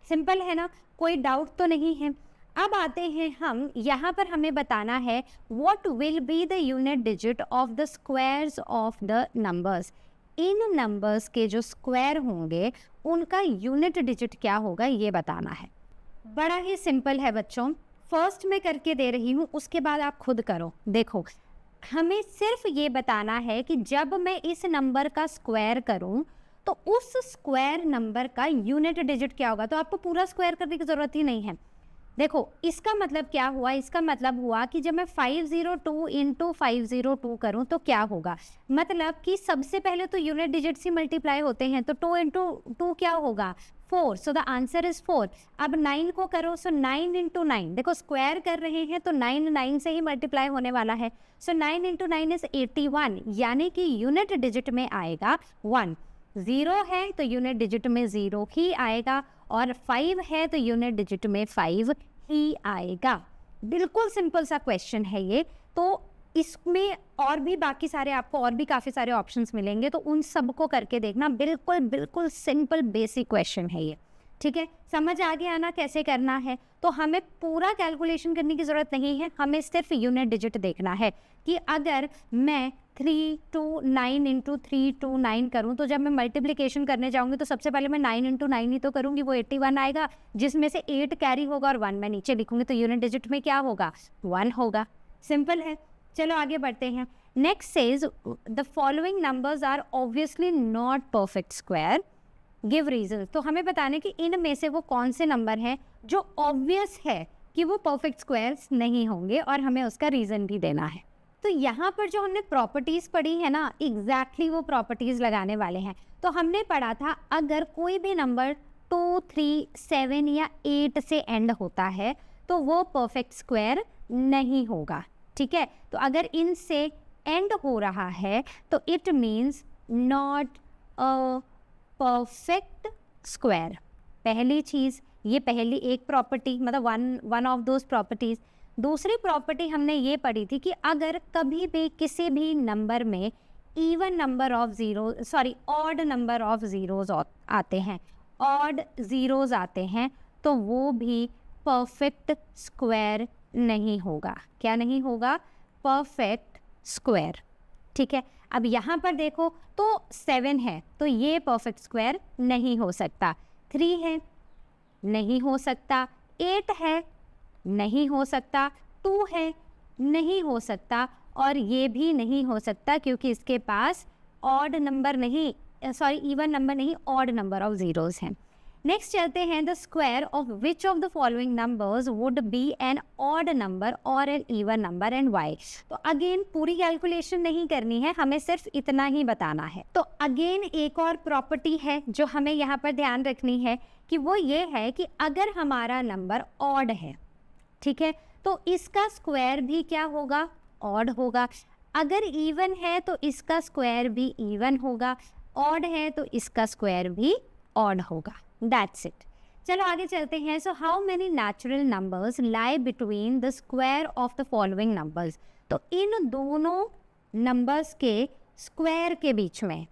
A: सिंपल है ना, कोई डाउट तो नहीं है। अब आते हैं हम, यहाँ पर हमें बताना है what will be the unit digit of the squares of the numbers. In numbers के जो स्क्वायर होंगे उनका यूनिट डिजिट क्या होगा ये बताना है। बड़ा ही सिंपल है बच्चों, फर्स्ट मैं करके दे रही हूँ, उसके बाद आप खुद करो। देखो, हमें सिर्फ ये बताना है कि जब मैं इस नंबर का स्क्वायर करूँ तो उस स्क्वायर नंबर का यूनिट डिजिट क्या होगा। तो आपको पूरा स्क्वायर करने की ज़रूरत ही नहीं है। देखो, इसका मतलब क्या हुआ, इसका मतलब हुआ कि जब मैं 502 इंटू 502 करूँ तो क्या होगा, मतलब कि सबसे पहले तो यूनिट डिजिट्स ही मल्टीप्लाई होते हैं, तो 2 इंटू 2 क्या होगा, 4, सो द आंसर इज़ 4। अब 9 को करो, सो 9 इंटू 9, देखो स्क्वायर कर रहे हैं तो 9 9 से ही मल्टीप्लाई होने वाला है, सो 9 इंटू 9 इज़ 81, यानी कि यूनिट डिजिट में आएगा 1। 0 है तो यूनिट डिजिट में 0 ही आएगा, और 5 है तो यूनिट डिजिट में 5 ही आएगा। बिल्कुल सिंपल सा क्वेश्चन है ये। तो इसमें और भी बाकी सारे आपको और भी काफ़ी सारे ऑप्शंस मिलेंगे, तो उन सब को करके देखना। बिल्कुल बिल्कुल सिंपल बेसिक क्वेश्चन है ये, ठीक है। समझ आ गया ना कैसे करना है। तो हमें पूरा कैलकुलेशन करने की ज़रूरत नहीं है, हमें सिर्फ यूनिट डिजिट देखना है कि अगर मैं 329 इंटू 329 करूँ तो जब मैं मल्टीप्लिकेशन करने जाऊँगी तो सबसे पहले मैं 9 इंटू 9 ही तो करूँगी, वो 81 आएगा, जिसमें से 8 कैरी होगा और 1 मैं नीचे लिखूँगी, तो यूनिट डिजिट में क्या होगा, 1 होगा। सिंपल है। चलो आगे बढ़ते हैं। Next says the following numbers are obviously not perfect square, give reason. तो हमें बताने कि इनमें से वो कौन से नंबर हैं जो ऑब्वियस है कि वो परफेक्ट स्क्वायर्स नहीं होंगे, और हमें उसका रीज़न भी देना है। तो यहाँ पर जो हमने प्रॉपर्टीज़ पढ़ी है ना, एग्जैक्टली वो प्रॉपर्टीज़ लगाने वाले हैं। तो हमने पढ़ा था अगर कोई भी नंबर 2, 3, 7 या 8 से एंड होता है तो वो परफेक्ट स्क्वायर नहीं होगा, ठीक है। तो अगर इनसे एंड हो रहा है तो it means not a perfect square. पहली चीज़, ये पहली एक प्रॉपर्टी, मतलब वन ऑफ दोज प्रॉपर्टीज़। दूसरी प्रॉपर्टी हमने ये पढ़ी थी कि अगर कभी भी किसी भी नंबर में even number of odd number of zeros आते हैं, ऑड ज़ीरोज़ आते हैं, तो वो भी परफेक्ट स्क्वायर नहीं होगा। क्या नहीं होगा, परफेक्ट स्क्वायर, ठीक है। अब यहाँ पर देखो तो 7 है तो ये परफेक्ट स्क्वायर नहीं हो सकता, 3 है नहीं हो सकता, 8 है नहीं हो सकता, 2 है नहीं हो सकता, और ये भी नहीं हो सकता क्योंकि इसके पास ऑड नंबर नहीं, इवन नंबर नहीं, ऑड नंबर ऑफ ज़ीरोज़ हैं। नेक्स्ट चलते हैं, the square of which of the following numbers would be an odd number और an even number and why. तो अगेन पूरी कैलकुलेशन नहीं करनी है, हमें सिर्फ इतना ही बताना है। तो अगेन एक और प्रॉपर्टी है जो हमें यहाँ पर ध्यान रखनी है कि वो ये है कि अगर हमारा नंबर ऑड है, ठीक है, तो इसका स्क्वायर भी क्या होगा, ऑड होगा। अगर इवन है तो इसका स्क्वायर भी इवन होगा, ऑड है तो इसका स्क्वायर भी ऑड होगा। That's it. चलो आगे चलते हैं। So how many natural numbers lie between the square of the following numbers. तो इन दोनों नंबर्स के स्क्वायर के बीच में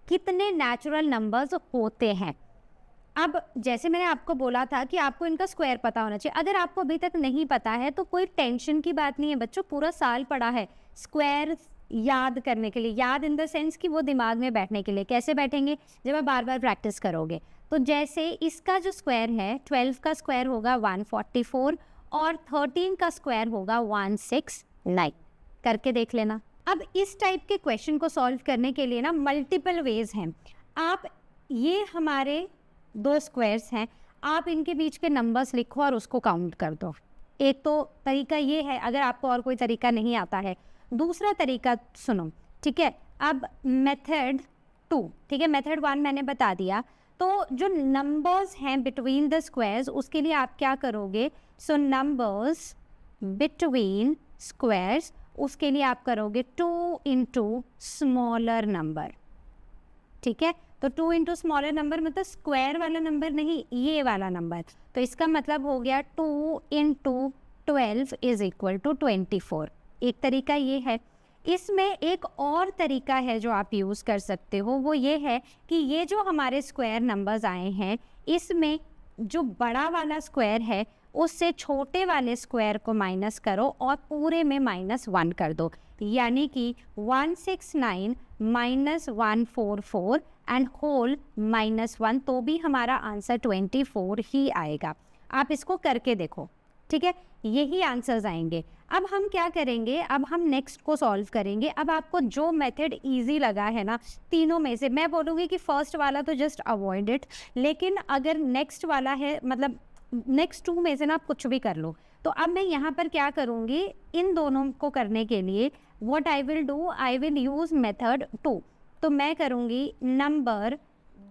A: कितने नेचुरल नंबर्स होते हैं। अब जैसे मैंने आपको बोला था कि आपको इनका स्क्वायर पता होना चाहिए। अगर आपको अभी तक नहीं पता है तो कोई टेंशन की बात नहीं है बच्चों, पूरा साल पढ़ा है स्क्वायर याद करने के लिए। याद इन द सेंस कि वो दिमाग में बैठने के लिए। कैसे बैठेंगे, जब आप बार बार प्रैक्टिस करोगे। तो जैसे इसका जो स्क्वायर है, 12 का स्क्वायर होगा 144 और 13 का स्क्वायर होगा 169। करके देख लेना। अब इस टाइप के क्वेश्चन को सॉल्व करने के लिए ना मल्टीपल वेज हैं। आप ये हमारे 2 स्क्वायर्स हैं, आप इनके बीच के नंबर्स लिखो और उसको काउंट कर दो। एक तो तरीका ये है, अगर आपको और कोई तरीका नहीं आता है। दूसरा तरीका सुनो, ठीक है। अब मेथड 2, ठीक है, मेथड 1 मैंने बता दिया। तो जो नंबर्स हैं बिटवीन द स्क्वायर्स उसके लिए आप क्या करोगे, सो नंबर्स बिटवीन स्क्वायर्स उसके लिए आप करोगे 2 इंटू स्मॉलर नंबर, ठीक है। तो 2 इंटू स्मॉलर नंबर मतलब स्क्वायर वाला नंबर नहीं, ये वाला नंबर। तो इसका मतलब हो गया 2 इंटू 12 इज इक्वल टू 24। एक तरीका ये है। इसमें एक और तरीका है जो आप यूज़ कर सकते हो, वो ये है कि ये जो हमारे स्क्वायर नंबर्स आए हैं इसमें जो बड़ा वाला स्क्वायर है उससे छोटे वाले स्क्वायर को माइनस करो और पूरे में -1 कर दो, यानी कि 169 माइनस 144 एंड होल -1, तो भी हमारा आंसर 24 ही आएगा। आप इसको करके देखो, ठीक है, यही आंसर्स आएंगे। अब हम क्या करेंगे, अब हम नेक्स्ट को सॉल्व करेंगे। अब आपको जो मेथड इजी लगा है ना तीनों में से, मैं बोलूँगी कि फर्स्ट वाला तो जस्ट अवॉइड इट, लेकिन अगर नेक्स्ट वाला है मतलब नेक्स्ट 2 में से ना आप कुछ भी कर लो। तो अब मैं यहाँ पर क्या करूँगी, इन दोनों को करने के लिए what I will do, I will use method 2। तो मैं करूँगी number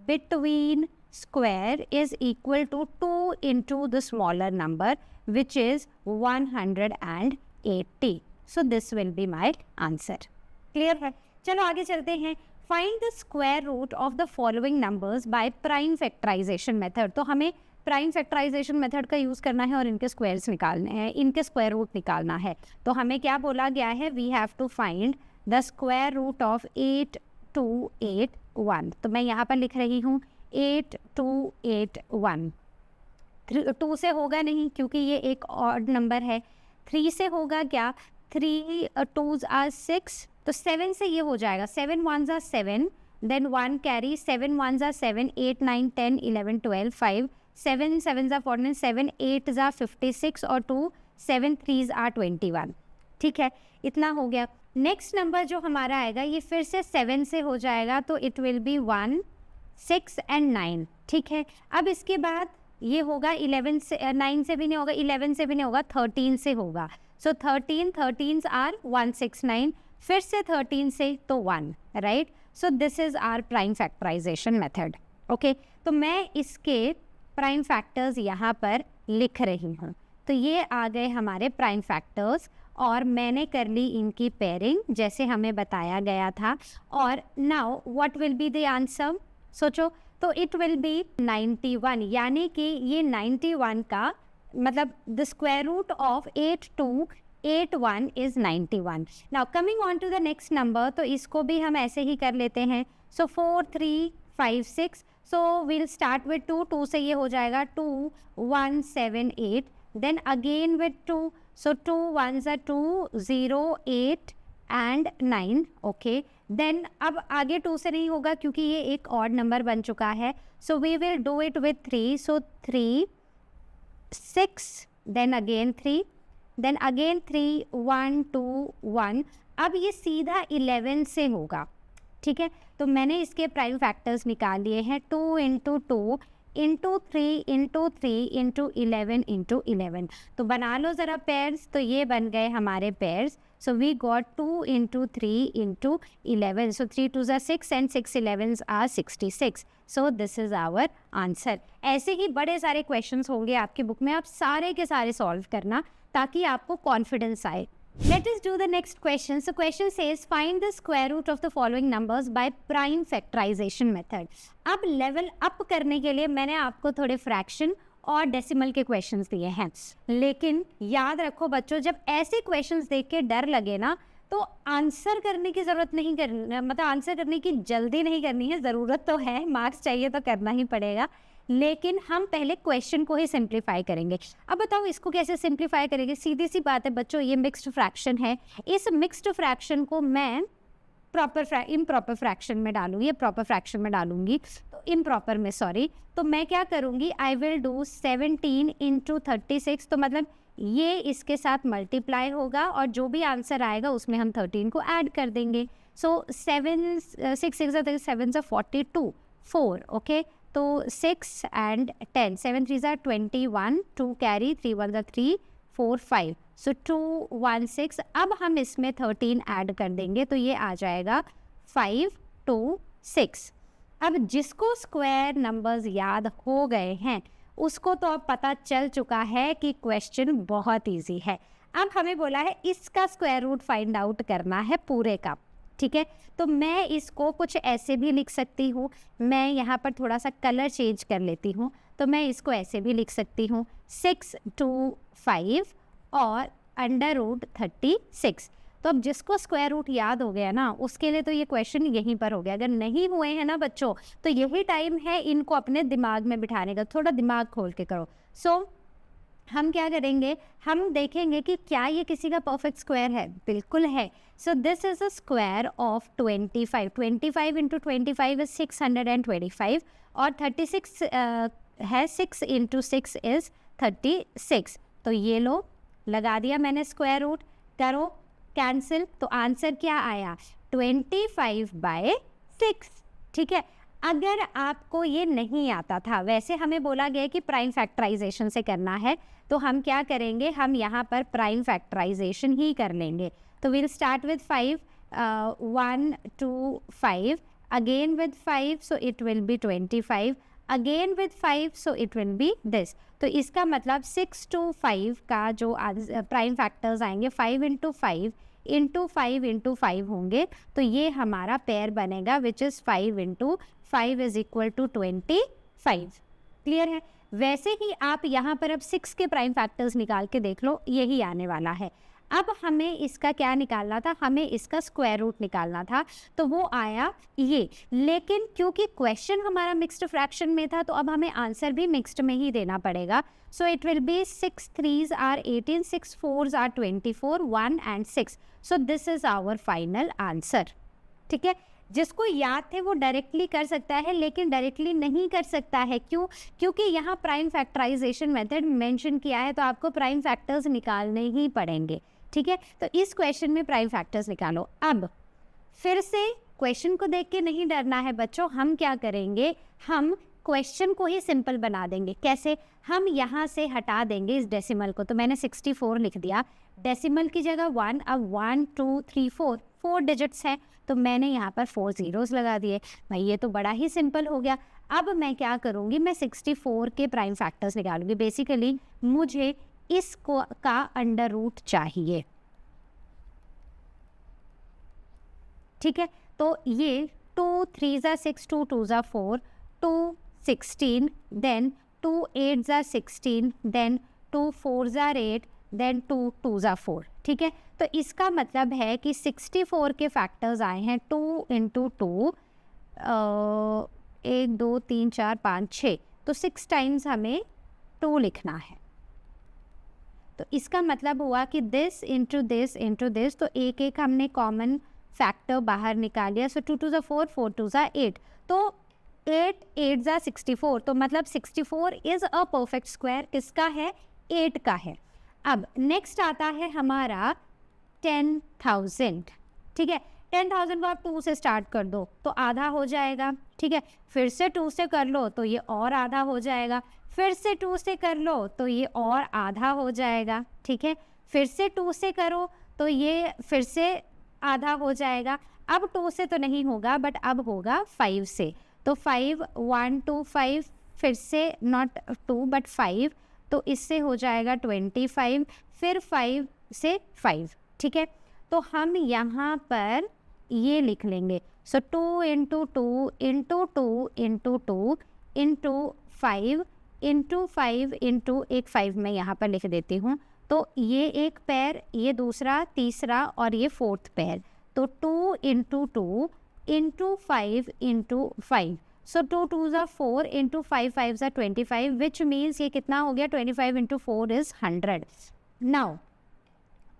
A: between square is equal to 2 into the smaller number which is 180. So this will be my answer. Clear है? चलो आगे चलते हैं। Find the square root of the following numbers by prime factorization method. तो हमें प्राइम फैक्टराइजेशन मेथड का यूज़ करना है और इनके स्क्वायर्स निकालने हैं, इनके स्क्वायर रूट निकालना है। तो हमें क्या बोला गया है, we have to find the square root of 8281। तो मैं यहाँ पर लिख रही हूँ 8281। 2 से होगा नहीं क्योंकि ये एक ऑड नंबर है। 3 से होगा क्या, 3 2s are 6, तो 7 से ये हो जाएगा, 7 1s are 7, then 1 carry, 7 1s are 7, 8 9 10 11 12 5, 7 7s are 14, 7 8s are 56 और 2 7 3s are 21। ठीक है, इतना हो गया। नेक्स्ट नंबर जो हमारा आएगा ये फिर से 7 से हो जाएगा, तो इट विल बी 1 6 एंड 9। ठीक है, अब इसके बाद ये होगा 11 से, 9 से भी नहीं होगा, 11 से भी नहीं होगा, 13 से होगा। सो 13s आर 169, फिर से 13 से तो 1, right. So this is our prime factorization method. Okay, तो मैं इसके प्राइम फैक्टर्स यहाँ पर लिख रही हूँ। तो ये आ गए हमारे प्राइम फैक्टर्स और मैंने कर ली इनकी पेयरिंग जैसे हमें बताया गया था। और now what will be the answer, सोचो। तो इट विल बी 91, यानी कि ये 91 का मतलब the square root of 8281 is 91। Now coming on to the next number, तो इसको भी हम ऐसे ही कर लेते हैं। So 4 3 5 6, so will start with 2, 2 से ये हो जाएगा 2 1 7 8, then again with 2, so 2 1s are 2 0 8 and 9। Okay, then अब आगे 2 से नहीं होगा क्योंकि ये एक ऑड नंबर बन चुका है। So we will do it with 3, so 3 6, then again 3, then again 3 1 2 1। अब ये सीधा 11 से होगा। ठीक है, तो मैंने इसके प्राइम फैक्टर्स निकाल लिए हैं, 2 into 2 into 3 into 3 into 11 into 11। तो बना लो ज़रा पेयर्स, तो ये बन गए हमारे pairs. So we got 2 into 3 into 11, so 3 2s are 6 and 6 11s are 66। So this is our answer. ऐसे ही बड़े सारे क्वेश्चंस होंगे आपकी बुक में, आप सारे के सारे सॉल्व करना ताकि आपको कॉन्फिडेंस आए। Let us do the next question. So question says find the square root of the following numbers by prime factorization method. अब लेवल अप करने के लिए मैंने आपको थोड़े फ्रैक्शन और डेसिमल के क्वेश्चंस दिए हैं, लेकिन याद रखो बच्चों, जब ऐसे क्वेश्चंस देख के डर लगे ना तो आंसर करने की ज़रूरत नहीं करनी, मतलब आंसर करने की जल्दी नहीं करनी है। ज़रूरत तो है, मार्क्स चाहिए तो करना ही पड़ेगा, लेकिन हम पहले क्वेश्चन को ही सिंप्लीफाई करेंगे। अब बताओ इसको कैसे सिंप्लीफाई करेंगे। सीधी सी बात है बच्चों, ये मिक्स्ड फ्रैक्शन है, इस मिक्स्ड फ्रैक्शन को मैं इम्प्रॉपर फ्रैक्शन में डालूंगी, प्रॉपर फ्रैक्शन में डालूंगी, तो इम्प्रॉपर में सॉरी। तो मैं क्या करूँगी, आई विल डू 17 इंटू 36, तो मतलब ये इसके साथ मल्टीप्लाई होगा और जो भी आंसर आएगा उसमें हम 13 को ऐड कर देंगे। सो 7 6 6 7 42 4। ओके, तो 6 and 10, 7 3s are 21, 2 carry, 3 1s are 3 4 5, सो 2 1 6। अब हम इसमें 13 ऐड कर देंगे तो ये आ जाएगा 5 2 6। अब जिसको स्क्वायर नंबर्स याद हो गए हैं उसको तो अब पता चल चुका है कि क्वेश्चन बहुत इजी है। अब हमें बोला है इसका स्क्वायर रूट फाइंड आउट करना है पूरे का, ठीक है। तो मैं इसको कुछ ऐसे भी लिख सकती हूँ, मैं यहाँ पर थोड़ा सा कलर चेंज कर लेती हूँ, तो मैं इसको ऐसे भी लिख सकती हूँ 6 2 5 और अंडर रूट 36। तो अब जिसको स्क्वायर रूट याद हो गया ना उसके लिए तो ये क्वेश्चन यहीं पर हो गया। अगर नहीं हुए हैं ना बच्चों तो यही टाइम है इनको अपने दिमाग में बिठाने का, थोड़ा दिमाग खोल के करो। सो हम क्या करेंगे, हम देखेंगे कि क्या ये किसी का परफेक्ट स्क्वायर है। बिल्कुल है। सो this is a square of 25। 25 into 25 is 625 और 36 है 6 इंटू 6 इज 36। तो ये लो लगा दिया मैंने स्क्वायर रूट, करो कैंसिल, तो आंसर क्या आया 25/6, ठीक है। अगर आपको ये नहीं आता था, वैसे हमें बोला गया कि प्राइम फैक्टराइजेशन से करना है, तो हम क्या करेंगे, हम यहाँ पर प्राइम फैक्टराइजेशन ही कर लेंगे। तो will start with 5 1 2 5 again with 5 so it will be 25 again with 5 so it will be this. तो इसका मतलब 6 to 5 का जो प्राइम फैक्टर्स आएंगे 5 इंटू 5 इंटू 5 इंटू 5 होंगे, तो ये हमारा पेयर बनेगा which is 5 into 5 is equal to 25। Clear है। वैसे ही आप यहाँ पर अब 6 के प्राइम फैक्टर्स निकाल के देख लो, यही आने वाला है। अब हमें इसका क्या निकालना था, हमें इसका स्क्वायर रूट निकालना था, तो वो आया ये। लेकिन क्योंकि क्वेश्चन हमारा मिक्स्ड फ्रैक्शन में था तो अब हमें आंसर भी मिक्स्ड में ही देना पड़ेगा। So it will be 6 3s are 18, 6 4s are 24, 1 and 6। So this is our final answer, ठीक है। जिसको याद थे वो डायरेक्टली कर सकता है, लेकिन डायरेक्टली नहीं कर सकता है। क्यों? क्योंकि यहाँ प्राइम फैक्टराइजेशन मेथड मेंशन किया है, तो आपको प्राइम फैक्टर्स निकालने ही पड़ेंगे, ठीक है। तो इस क्वेश्चन में प्राइम फैक्टर्स निकालो। अब फिर से क्वेश्चन को देख के नहीं डरना है बच्चों, हम क्या करेंगे, हम क्वेश्चन को ही सिंपल बना देंगे। कैसे? हम यहाँ से हटा देंगे इस डेसिमल को, तो मैंने 64 लिख दिया, डेसिमल की जगह 1। अब 1 2 3 4 डिजिट्स हैं, तो मैंने यहाँ पर 4 zeros लगा दिए। भाई ये तो बड़ा ही सिंपल हो गया। अब मैं क्या करूँगी, मैं 64 के प्राइम फैक्टर्स निकालूंगी। बेसिकली मुझे इसको का अंडर रूट चाहिए, ठीक है। तो ये 2 3s are 6, 2 2s are 4, 2 16, then 2 8s are 16, then 2 4s are 8, then 2 2s are 4, ठीक है। तो इसका मतलब है कि 64 के फैक्टर्स आए हैं 2 इंटू 2, 1 2 3 4 5 6, तो 6 टाइम्स हमें 2 लिखना है। तो इसका मतलब हुआ कि this into this into this, तो एक एक हमने कॉमन फैक्टर बाहर निकाल लिया। सो 2 2s are 4, 4 2s are 8, तो 8 8s are 64, तो मतलब 64 इज अ परफेक्ट स्क्वायर। किसका है? 8 का है। अब नेक्स्ट आता है हमारा 10,000, ठीक है। 10,000 को आप 2 से स्टार्ट कर दो तो आधा हो जाएगा, ठीक है। फिर से 2 से कर लो तो ये और आधा हो जाएगा, फिर से 2 से कर लो तो ये और आधा हो जाएगा, ठीक है। फिर से 2 से करो तो ये फिर से आधा हो जाएगा। अब 2 से तो नहीं होगा, बट अब होगा 5 से। तो 5 1 2 5, फिर से नॉट 2 बट 5, तो इससे हो जाएगा 25, फिर 5 से 5, ठीक है। तो हम यहाँ पर ये लिख लेंगे। सो 2 into 2 into 2 into 2 into 5 into 5 into एक 5 मैं यहाँ पर लिख देती हूँ। तो ये एक पैर, ये दूसरा, तीसरा और ये फोर्थ पैर। तो 2 into 2 into 5 into 5। So 2 2s are 4 into 5 5s are 25, which means ये कितना हो गया, 25 इंटू 4 इज़ 100। नाउ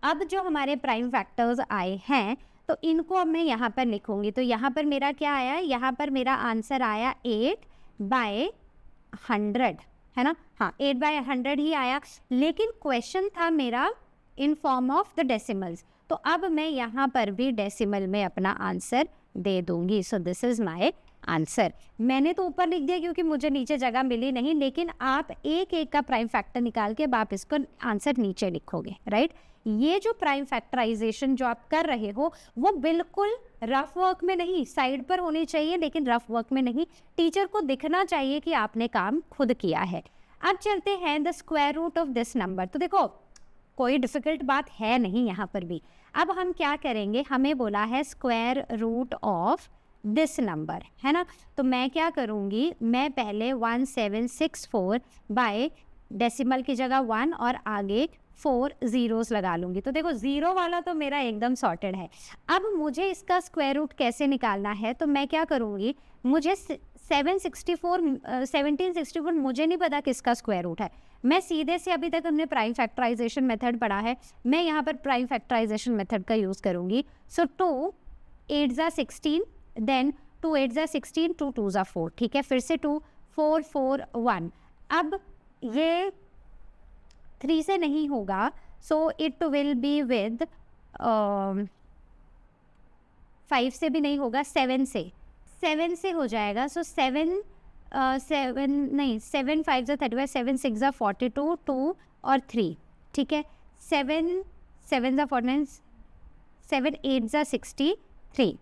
A: अब जो हमारे प्राइम फैक्टर्स आए हैं तो इनको अब मैं यहाँ पर लिखूँगी। तो यहाँ पर मेरा क्या आया, यहाँ पर मेरा आंसर आया 8/100, है ना। हाँ 8/100 ही आया, लेकिन क्वेश्चन था मेरा in form of the decimals, तो अब मैं यहाँ पर भी डेसिमल में अपना आंसर दे दूँगी। सो दिस इज़ माई आंसर। मैंने तो ऊपर लिख दिया क्योंकि मुझे नीचे जगह मिली नहीं, लेकिन आप एक एक का प्राइम फैक्टर निकाल के आप इसको आंसर नीचे लिखोगे, राइट। ये जो प्राइम फैक्टराइजेशन जो आप कर रहे हो वो बिल्कुल रफ वर्क में नहीं, साइड पर होनी चाहिए, लेकिन रफ वर्क में नहीं, टीचर को दिखना चाहिए कि आपने काम खुद किया है। अब चलते हैं the square root of this number. तो देखो कोई डिफिकल्ट बात है नहीं यहाँ पर भी। अब हम क्या करेंगे, हमें बोला है square root of this number, है ना। तो मैं क्या करूँगी, मैं पहले 1764 बाय डेसिमल की जगह 1 और आगे 4 ज़ीरोस लगा लूँगी। तो देखो ज़ीरो वाला तो मेरा एकदम सॉर्टेड है। अब मुझे इसका स्क्वायर रूट कैसे निकालना है, तो मैं क्या करूँगी, मुझे 1764 मुझे नहीं पता किसका स्क्वायर रूट है। मैं सीधे से, अभी तक हमने प्राइम फैक्टराइजेशन मेथड पढ़ा है, मैं यहाँ पर प्राइम फैक्टराइजेशन मेथड का यूज़ करूँगी। सो 2 8 ज़ा 16, देन 2 8 ज़ा 16, 2 2 ज़ा 4, ठीक है। फिर से 2 4 4 1। अब ये 3 से नहीं होगा, so it will be with 5 से भी नहीं होगा, 7 से हो जाएगा। सो 7 5 ज़ा 35, 7 6 ज़ा 42, 2 और 3, ठीक है। 7 7 ज़ा 49, 7 8 ज़ा 63,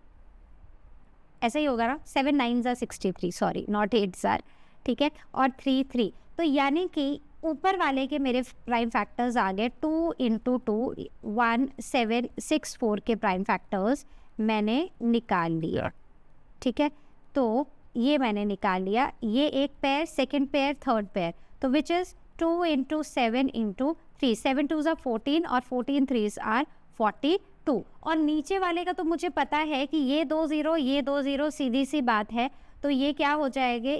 A: ऐसा ही होगा ना। 7 9 ज़ा 63, सॉरी नॉट 8 ज़ा, ठीक है। और 3 3, तो यानी कि ऊपर वाले के मेरे प्राइम फैक्टर्स आ गए 2 इंटू 2 1764 के प्राइम फैक्टर्स मैंने निकाल लिया, ठीक है। तो ये मैंने निकाल लिया, ये एक pair, second pair, third pair, तो विच इज़ 2 इंटू 7 इंटू 3, 7 2 ज़ा 14 और 14 3s आर 42। और नीचे वाले का तो मुझे पता है कि ये 2 ज़ीरो, ये 2 ज़ीरो, सीधी सी बात है। तो ये क्या हो जाएगा,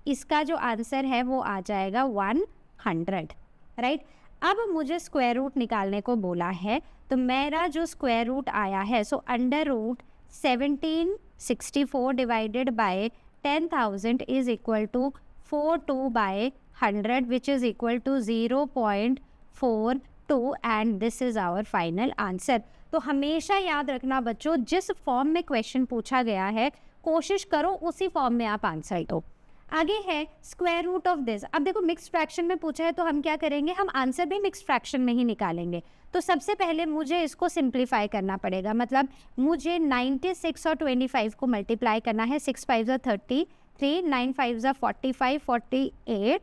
A: इसका जो आंसर है वो आ जाएगा 100, राइट। अब मुझे स्क्वायर रूट निकालने को बोला है, तो मेरा जो स्क्वायर रूट आया है, so under root 1764 divided by 10,000 is equal to 42 by 100 which is equal to 0.42 and this is our final answer. तो हमेशा याद रखना बच्चों, जिस फॉर्म में क्वेश्चन पूछा गया है कोशिश करो उसी फॉर्म में आप आंसर दो। आगे है स्क्वायर रूट ऑफ दिस। अब देखो मिक्स्ड फ्रैक्शन में पूछा है तो हम क्या करेंगे, हम आंसर भी मिक्स्ड फ्रैक्शन में ही निकालेंगे। तो सबसे पहले मुझे इसको सिंप्लीफाई करना पड़ेगा, मतलब मुझे 96 और 25 को मल्टीप्लाई करना है। 6 5 ज़ा 33, 9 5 ज़ा 45, 48,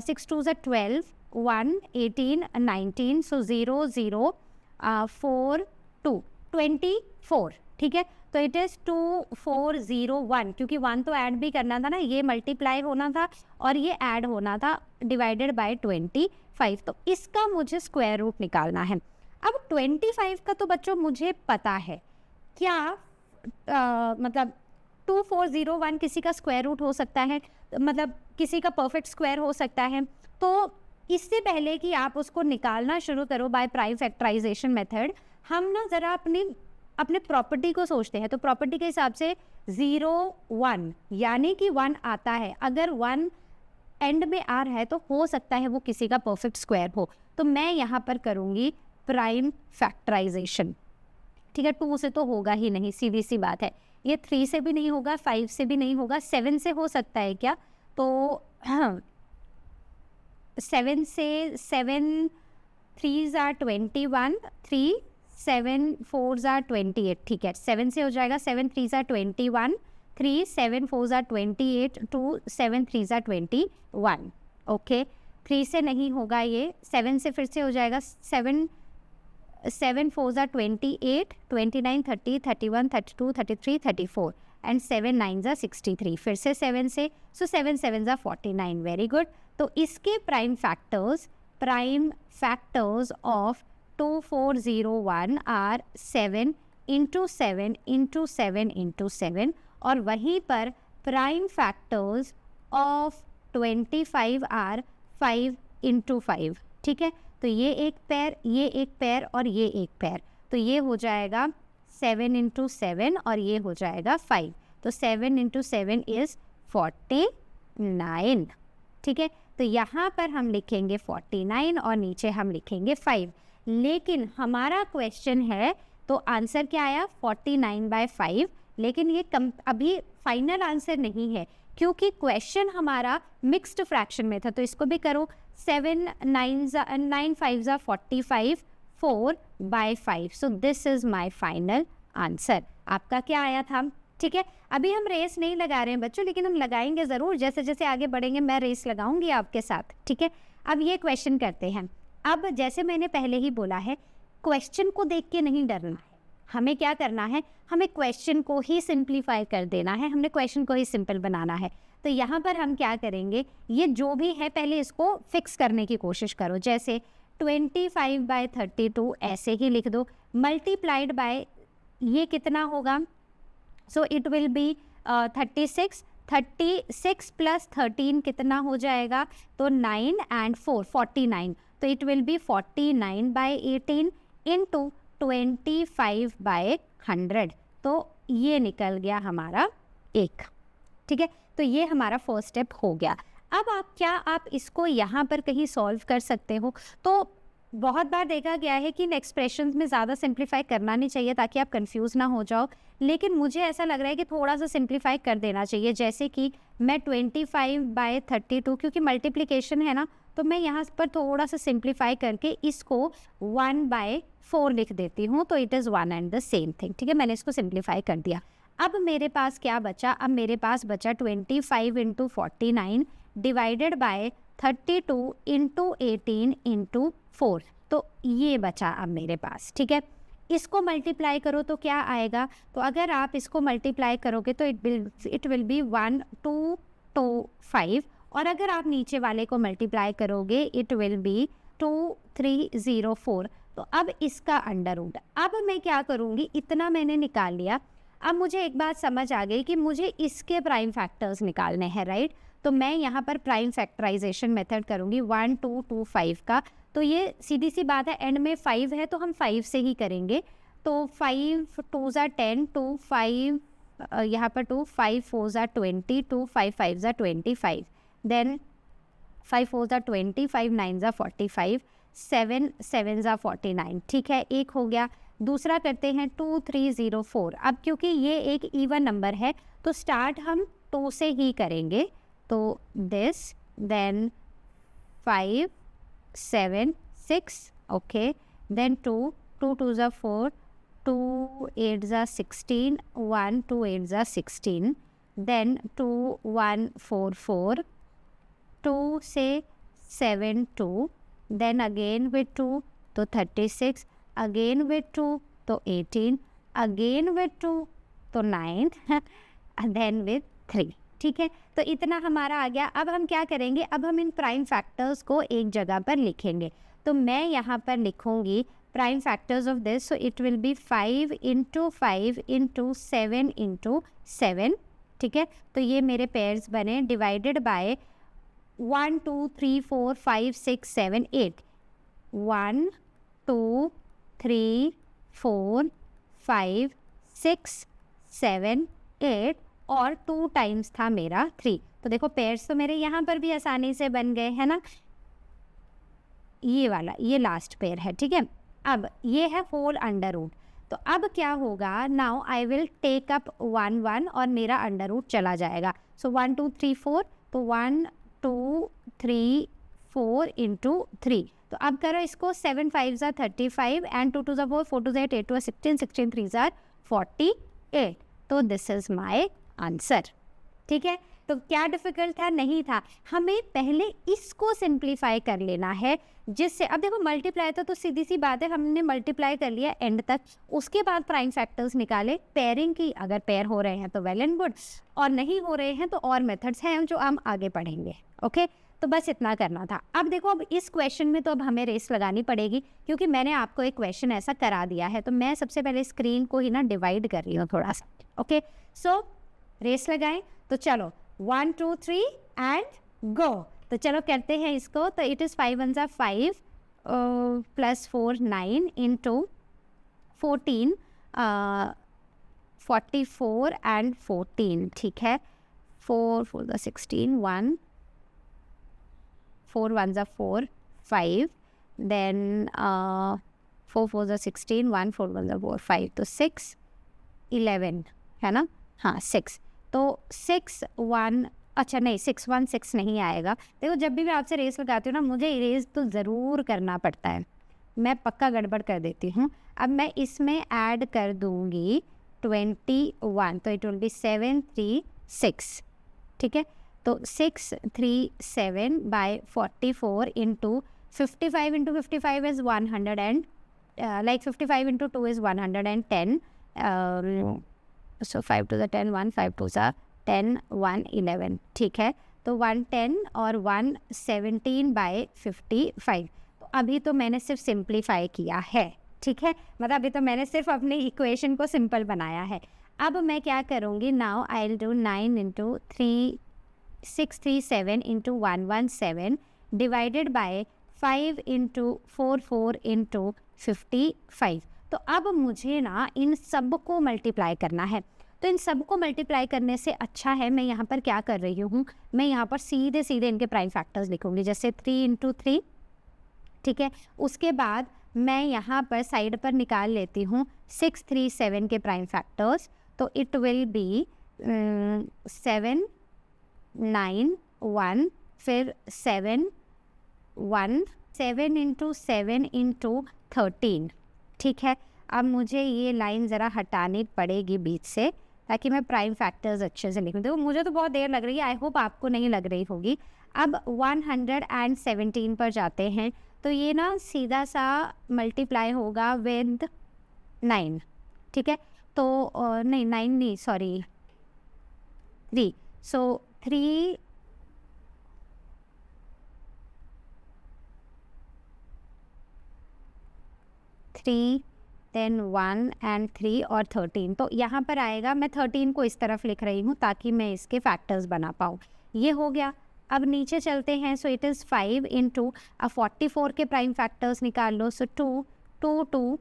A: 6 2 ज़ा 12, 1 18 19, सो 0 0 4 2 24, ठीक है। तो इट इज़ 2401, क्योंकि 1 तो ऐड भी करना था ना, ये मल्टीप्लाई होना था और ये ऐड होना था, डिवाइडेड बाय 25। तो इसका मुझे स्क्वायर रूट निकालना है। अब 25 का तो बच्चों मुझे पता है, क्या मतलब 2401 किसी का स्क्वायर रूट हो सकता है, मतलब किसी का परफेक्ट स्क्वायर हो सकता है। तो इससे पहले कि आप उसको निकालना शुरू करो बाय प्राइम फैक्टराइजेशन मेथड, हम ना ज़रा अपने प्रॉपर्टी को सोचते हैं। तो प्रॉपर्टी के हिसाब से 0 1 यानी कि 1 आता है, अगर 1 एंड में आ रहा है तो हो सकता है वो किसी का परफेक्ट स्क्वायर हो। तो मैं यहाँ पर करूँगी प्राइम फैक्टराइजेशन, ठीक है। 2 से तो होगा ही नहीं, सीधी सी बात है। ये 3 से भी नहीं होगा, 5 से भी नहीं होगा, 7 से हो सकता है क्या, तो 7 से 7 3 ज़ा 21, 3 7 4 ज़ा 28, ठीक है। 7 से हो जाएगा, 7 3 ज़ा 21, 3 7 4 ज़ा 28, 2 7 3 ज़ा 21, ओके। 3 से नहीं होगा ये, 7 से फिर से हो जाएगा, 7 4 ज़ा 28, 29 30 31 32 33 34 एंड 7 9 ज़ा 63, फिर से 7 से, सो 7 7 ज़ा 49, वेरी गुड। तो इसके prime factors of 2401 are 7 into 7 into 7 into 7, और वहीं पर prime factors of 25 are 5 into 5, ठीक है। तो ये एक पेयर, ये एक पेयर और ये एक पेयर, तो ये हो जाएगा 7 इंटू 7 और ये हो जाएगा 5। तो 7 इंटू 7 इज़ 49, ठीक है। तो यहाँ पर हम लिखेंगे 49 और नीचे हम लिखेंगे 5। लेकिन हमारा क्वेश्चन है, तो आंसर क्या आया, 49/5 लेकिन ये अभी फाइनल आंसर नहीं है क्योंकि क्वेश्चन हमारा मिक्स्ड फ्रैक्शन में था। तो इसको भी करो, 7 9 5 45, 4/5। सो this is my final answer. आपका क्या आया था? ठीक है, अभी हम रेस नहीं लगा रहे हैं बच्चों, लेकिन हम लगाएंगे ज़रूर। जैसे जैसे आगे बढ़ेंगे मैं रेस लगाऊंगी आपके साथ। ठीक है, अब ये क्वेश्चन करते हैं। अब जैसे मैंने पहले ही बोला है, क्वेश्चन को देख के नहीं डरना है। हमें क्या करना है, हमें क्वेश्चन को ही सिंप्लीफाई कर देना है, हमने क्वेश्चन को ही सिंपल बनाना है। तो यहाँ पर हम क्या करेंगे, ये जो भी है पहले इसको फिक्स करने की कोशिश करो। जैसे 25/32 ऐसे ही लिख दो, मल्टीप्लाइड बाय ये कितना होगा, so it will be 36 plus 13 कितना हो जाएगा, तो 9 and 4 49। तो इट विल बी 49/18 इंटू 25/100। तो ये निकल गया हमारा 1। ठीक है, तो ये हमारा फर्स्ट स्टेप हो गया। अब आप इसको यहाँ पर कहीं सॉल्व कर सकते हो। तो बहुत बार देखा गया है कि इन एक्सप्रेशंस में ज़्यादा सिंप्लीफाई करना नहीं चाहिए ताकि आप कंफ्यूज ना हो जाओ, लेकिन मुझे ऐसा लग रहा है कि थोड़ा सा सिंप्लीफाई कर देना चाहिए। जैसे कि मैं 25/32 क्योंकि मल्टीप्लिकेशन है ना, तो मैं यहाँ पर थोड़ा सा सिंप्लीफाई करके इसको 1/4 लिख देती हूँ, तो it is 1 and the same thing। ठीक है, मैंने इसको सिंप्लीफाई कर दिया। अब मेरे पास क्या बचा, अब मेरे पास बचा 25 × 49 डिवाइडेड बाय 32 × 18 × 4। तो ये बचा अब मेरे पास। ठीक है, इसको मल्टीप्लाई करो तो क्या आएगा, तो अगर आप इसको मल्टीप्लाई करोगे तो इट विल बी 1225, और अगर आप नीचे वाले को मल्टीप्लाई करोगे इट विल बी 2304। तो अब इसका अंडर रूट, अब मैं क्या करूँगी, इतना मैंने निकाल लिया। अब मुझे एक बात समझ आ गई कि मुझे इसके प्राइम फैक्टर्स निकालने हैं, राइट। तो मैं यहाँ पर प्राइम फैक्टराइजेशन मेथड करूँगी 1 2 2 5 का। तो ये सीधी सी बात है, एंड में 5 है तो हम 5 से ही करेंगे। तो 5 2 ज़ा 10, 2 5 यहाँ पर 2 5 4 ज़ा 20, 2 5 5 ज़ा 25, देन 5 4 ज़ा 20, 5 9 ज़ा 45, 7 7 ज़ा 49। ठीक है, एक हो गया। दूसरा करते हैं 2304। अब क्योंकि ये एक इवन नंबर है तो स्टार्ट हम 2 से ही करेंगे। तो दिस, देन 5 7 6, ओके, देन 2 2 2 ज़ा 4, 2 8 ज़ा 16, 1 2 8 ज़ा 16, देन 2 1 4 4, 2 से 7 2, देन अगेन विथ 2 तो 36, अगेन विथ 2 तो 18, अगेन विथ 2 तो 9, देन विथ 3। ठीक है, तो इतना हमारा आ गया। अब हम क्या करेंगे, अब हम इन प्राइम फैक्टर्स को एक जगह पर लिखेंगे। तो मैं यहाँ पर लिखूँगी prime factors of this, so it will be 5 × 5 × 7 × 7। ठीक है, तो ये मेरे पेयर्स बने, डिवाइडेड बाय 1 2 3 4 5 6 7 8, 1 2 3 4 5 6 7 8, और 2 टाइम्स था मेरा 3। तो देखो पेयर्स तो मेरे यहाँ पर भी आसानी से बन गए, है ना। ये वाला, ये लास्ट पेयर है। ठीक है, अब ये है होल अंडर रूट। तो अब क्या होगा, now I will take up 1 1 और मेरा अंडर रूट चला जाएगा। सो 1 2 3 4, तो 1 2 3 4 × 3। तो अब करो इसको, 7 5 ज़ा 35 एंड 2 2 ज़ा 4, 4 2 ज़ा 8, 8 2 16, 16 3 ज़ा 48। तो दिस इज़ माई आंसर। ठीक है, तो क्या डिफ़िकल्ट था, नहीं था। हमें पहले इसको सिंप्लीफाई कर लेना है, जिससे अब देखो मल्टीप्लाई था तो सीधी सी बात है, हमने मल्टीप्लाई कर लिया एंड तक। उसके बाद प्राइम फैक्टर्स निकाले, पेयरिंग की, अगर पेयर हो रहे हैं तो वेल एंड गुड, और नहीं हो रहे हैं तो और मेथड्स हैं जो हम आगे पढ़ेंगे। ओके, तो बस इतना करना था। अब देखो, अब इस क्वेश्चन में तो अब हमें रेस लगानी पड़ेगी क्योंकि मैंने आपको एक क्वेश्चन ऐसा करा दिया है। तो मैं सबसे पहले स्क्रीन को ही ना डिवाइड कर रही हूँ थोड़ा सा। ओके, सो रेस लगाएं। तो चलो 1 2 3 एंड गो। तो चलो करते हैं इसको। तो इट इज़ 5 1 ज़ा 5 प्लस 4 9 × 14 44 एंड 14। ठीक है, 4 4 ज़ा 16, 1 4 1 ज़ा 4 5, देन 4 4 ज़ा 16, 1 4 1 ज़ा 4 5, तो 6 11 है ना, हाँ 6, तो 6 1, अच्छा नहीं 6 1 6 नहीं आएगा। देखो जब भी मैं आपसे रेस लगाती हूँ ना, मुझे इरेज तो ज़रूर करना पड़ता है, मैं पक्का गड़बड़ कर देती हूँ। अब मैं इसमें ऐड कर दूँगी 21, तो इट विल बी 7 3 6, ठीक है। तो 6 3 7 बाय 44 इंटू 55 इंटू 55 इज़ 100 and like 55 into 2 is 110. So 5 to the 10 1, 5 to the 10 1 11, ठीक है। तो 110 और 117 बाय 55। तो अभी तो मैंने सिर्फ सिंप्लीफाई किया है, ठीक है, मतलब अभी तो मैंने सिर्फ अपनी इक्वेशन को सिंपल बनाया है। अब मैं क्या करूँगी, now I will do 9 into 637 into 117 divided by 5 into 44 into 55। तो अब मुझे ना इन सब को मल्टीप्लाई करना है। तो इन सब को मल्टीप्लाई करने से अच्छा है मैं यहाँ पर क्या कर रही हूँ, मैं यहाँ पर सीधे सीधे इनके प्राइम फैक्टर्स लिखूँगी, जैसे 3 इंटू 3, ठीक है। उसके बाद मैं यहाँ पर साइड पर निकाल लेती हूँ 637 के प्राइम फैक्टर्स, तो इट विल बी 7 9 1, फिर 7 1, 7 इंटू 7 इंटू 13, ठीक है। अब मुझे ये लाइन ज़रा हटानी पड़ेगी बीच से, ताकि मैं प्राइम फैक्टर्स अच्छे से लिखूँ। देखो मुझे तो बहुत देर लग रही है, आई होप आपको नहीं लग रही होगी। अब 117 पर जाते हैं, तो ये ना सीधा सा मल्टीप्लाई होगा विद 9, ठीक है। तो नहीं 9 नहीं, सॉरी 3, सो 3 3 then 1 and 3 और 13, तो यहाँ पर आएगा, मैं 13 को इस तरफ लिख रही हूँ ताकि मैं इसके फैक्टर्स बना पाऊँ। ये हो गया। अब नीचे चलते हैं, सो इट इज़ 5 इंटू, अब 44 के प्राइम फैक्टर्स निकाल लो, सो 2 2 2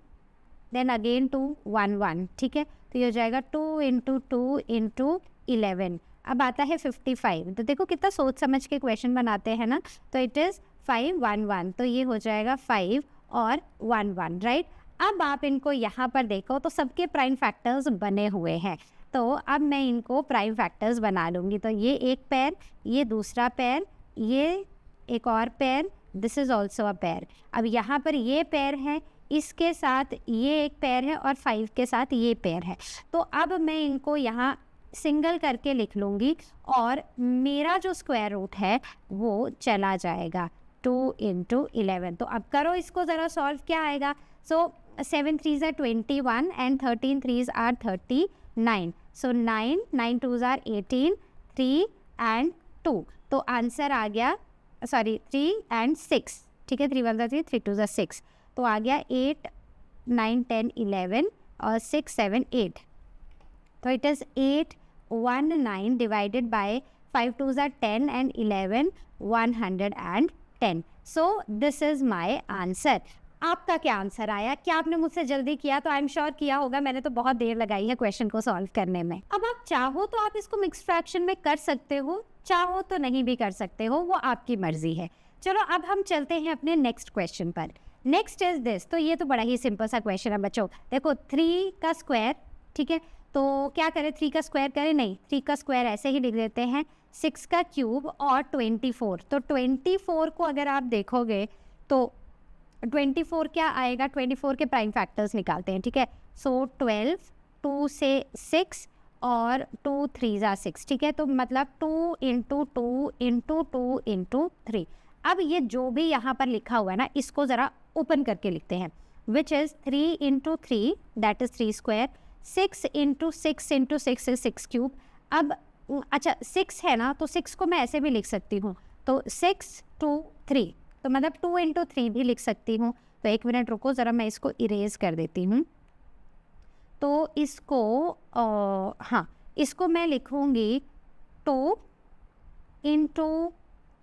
A: देन अगेन 2 1 1, ठीक है। तो ये हो जाएगा 2 इंटू 2 इंटू 11। अब आता है 55, तो देखो कितना सोच समझ के क्वेश्चन बनाते हैं ना। तो इट इज़ 5 1 1, तो ये हो जाएगा 5 और 1 1, राइट। अब आप इनको यहाँ पर देखो तो सबके प्राइम फैक्टर्स बने हुए हैं, तो अब मैं इनको प्राइम फैक्टर्स बना लूँगी। तो ये एक पैर, ये दूसरा पैर, ये एक और पैर, दिस इज़ ऑल्सो अ पैर। अब यहाँ पर ये पैर है, इसके साथ ये एक पैर है और 5 के साथ ये पैर है। तो अब मैं इनको यहाँ सिंगल करके लिख लूँगी और मेरा जो स्क्वायर रूट है वो चला जाएगा 2 इंटू 11। तो अब करो इसको ज़रा सॉल्व, क्या आएगा। सो 7 3s are 21 and 13 3s are 39, so 9 9 2s are 18, 3 and 2, तो आंसर आ गया, सॉरी 3 and 6, ठीक है, 3 1 3 3 2 6, तो आ गया 8 9 10 11 और 6 7 8, तो it is 8 1 9 divided by 5 2s are 10 and 11 110, so this is my answer. आपका क्या आंसर आया? क्या आपने मुझसे जल्दी किया? तो आई एम श्योर किया होगा, मैंने तो बहुत देर लगाई है क्वेश्चन को सॉल्व करने में। अब आप चाहो तो आप इसको मिक्स फ्रैक्शन में कर सकते हो, चाहो तो नहीं भी कर सकते हो, वो आपकी मर्जी है। चलो अब हम चलते हैं अपने नेक्स्ट क्वेश्चन पर। नेक्स्ट इज दिस, तो ये तो बड़ा ही सिंपल सा क्वेश्चन है बच्चों। देखो 3 का स्क्वायर, ठीक है, तो क्या करें, 3 का स्क्वायर करें, नहीं 3 का स्क्वायर ऐसे ही लिख देते हैं, 6 का क्यूब और 24, तो 24 को अगर आप देखोगे तो 24 क्या आएगा, 24 के प्राइम फैक्टर्स निकालते हैं, ठीक है। सो 12 2 से 6 और 2 3s are 6, ठीक है, तो मतलब 2 इंटू 2 इंटू 2 इंटू 3। अब ये जो भी यहाँ पर लिखा हुआ है ना, इसको ज़रा ओपन करके लिखते हैं, which is 3 into 3 that is 3 square, 6 into 6 into 6 is 6 cube. अब अच्छा 6 है ना, तो 6 को मैं ऐसे भी लिख सकती हूँ, तो 6 2 3, तो मतलब 2 इंटू 3 भी लिख सकती हूँ। तो एक मिनट रुको ज़रा, मैं इसको इरेज कर देती हूँ। तो इसको हाँ, इसको मैं लिखूँगी 2 into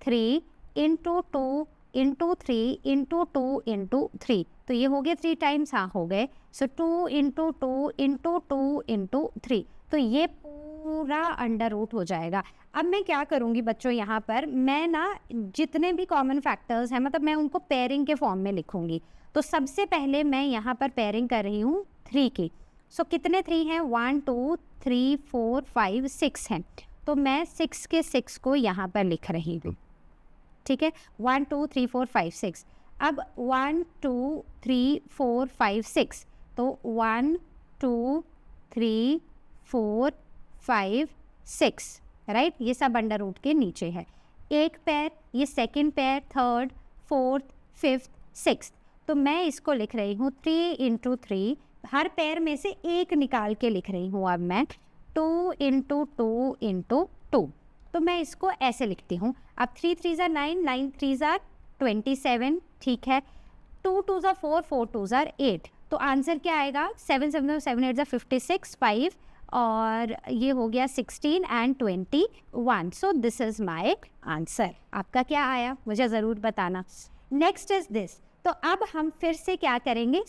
A: 3 into 2 into 3 into 2 into 3, तो ये हो गए 3 टाइम्स, हाँ हो गए। सो 2 इंटू 2 इंटू 2 इंटू 3, तो ये पूरा अंडर रूट हो जाएगा। अब मैं क्या करूँगी बच्चों, यहाँ पर मैं ना जितने भी कॉमन फैक्टर्स हैं, मतलब मैं उनको पेयरिंग के फॉर्म में लिखूँगी। तो सबसे पहले मैं यहाँ पर पेयरिंग कर रही हूँ 3 की। सो कितने 3 हैं, 1 2 3 4 5 6 हैं, तो मैं 6 के 6 को यहाँ पर लिख रही हूँ, ठीक है। 1 2 3 4 5 6। अब 1 2 3 4 5 6, तो 1 2 3 4 5 6, राइट। ये सब अंडर रूट के नीचे है। एक पैर, ये सेकंड पैर, थर्ड, फोर्थ, फिफ्थ, सिक्स्थ, तो मैं इसको लिख रही हूँ 3 इंटू 3, हर पैर में से एक निकाल के लिख रही हूँ अब मैं 2 इंटू 2 इंटू 2, तो मैं इसको ऐसे लिखती हूँ। अब 3 3 ज़ा 9, 9 3 ज़ा 27, ठीक है। 2 2 ज़ा 4, 4 2 ज़ा 8, तो आंसर क्या आएगा? 7 7 7 8 ज़ा 56, 5 और ये हो गया 16 and 21। So this is my answer. आपका क्या आया मुझे ज़रूर बताना। Next is this. तो अब हम फिर से क्या करेंगे,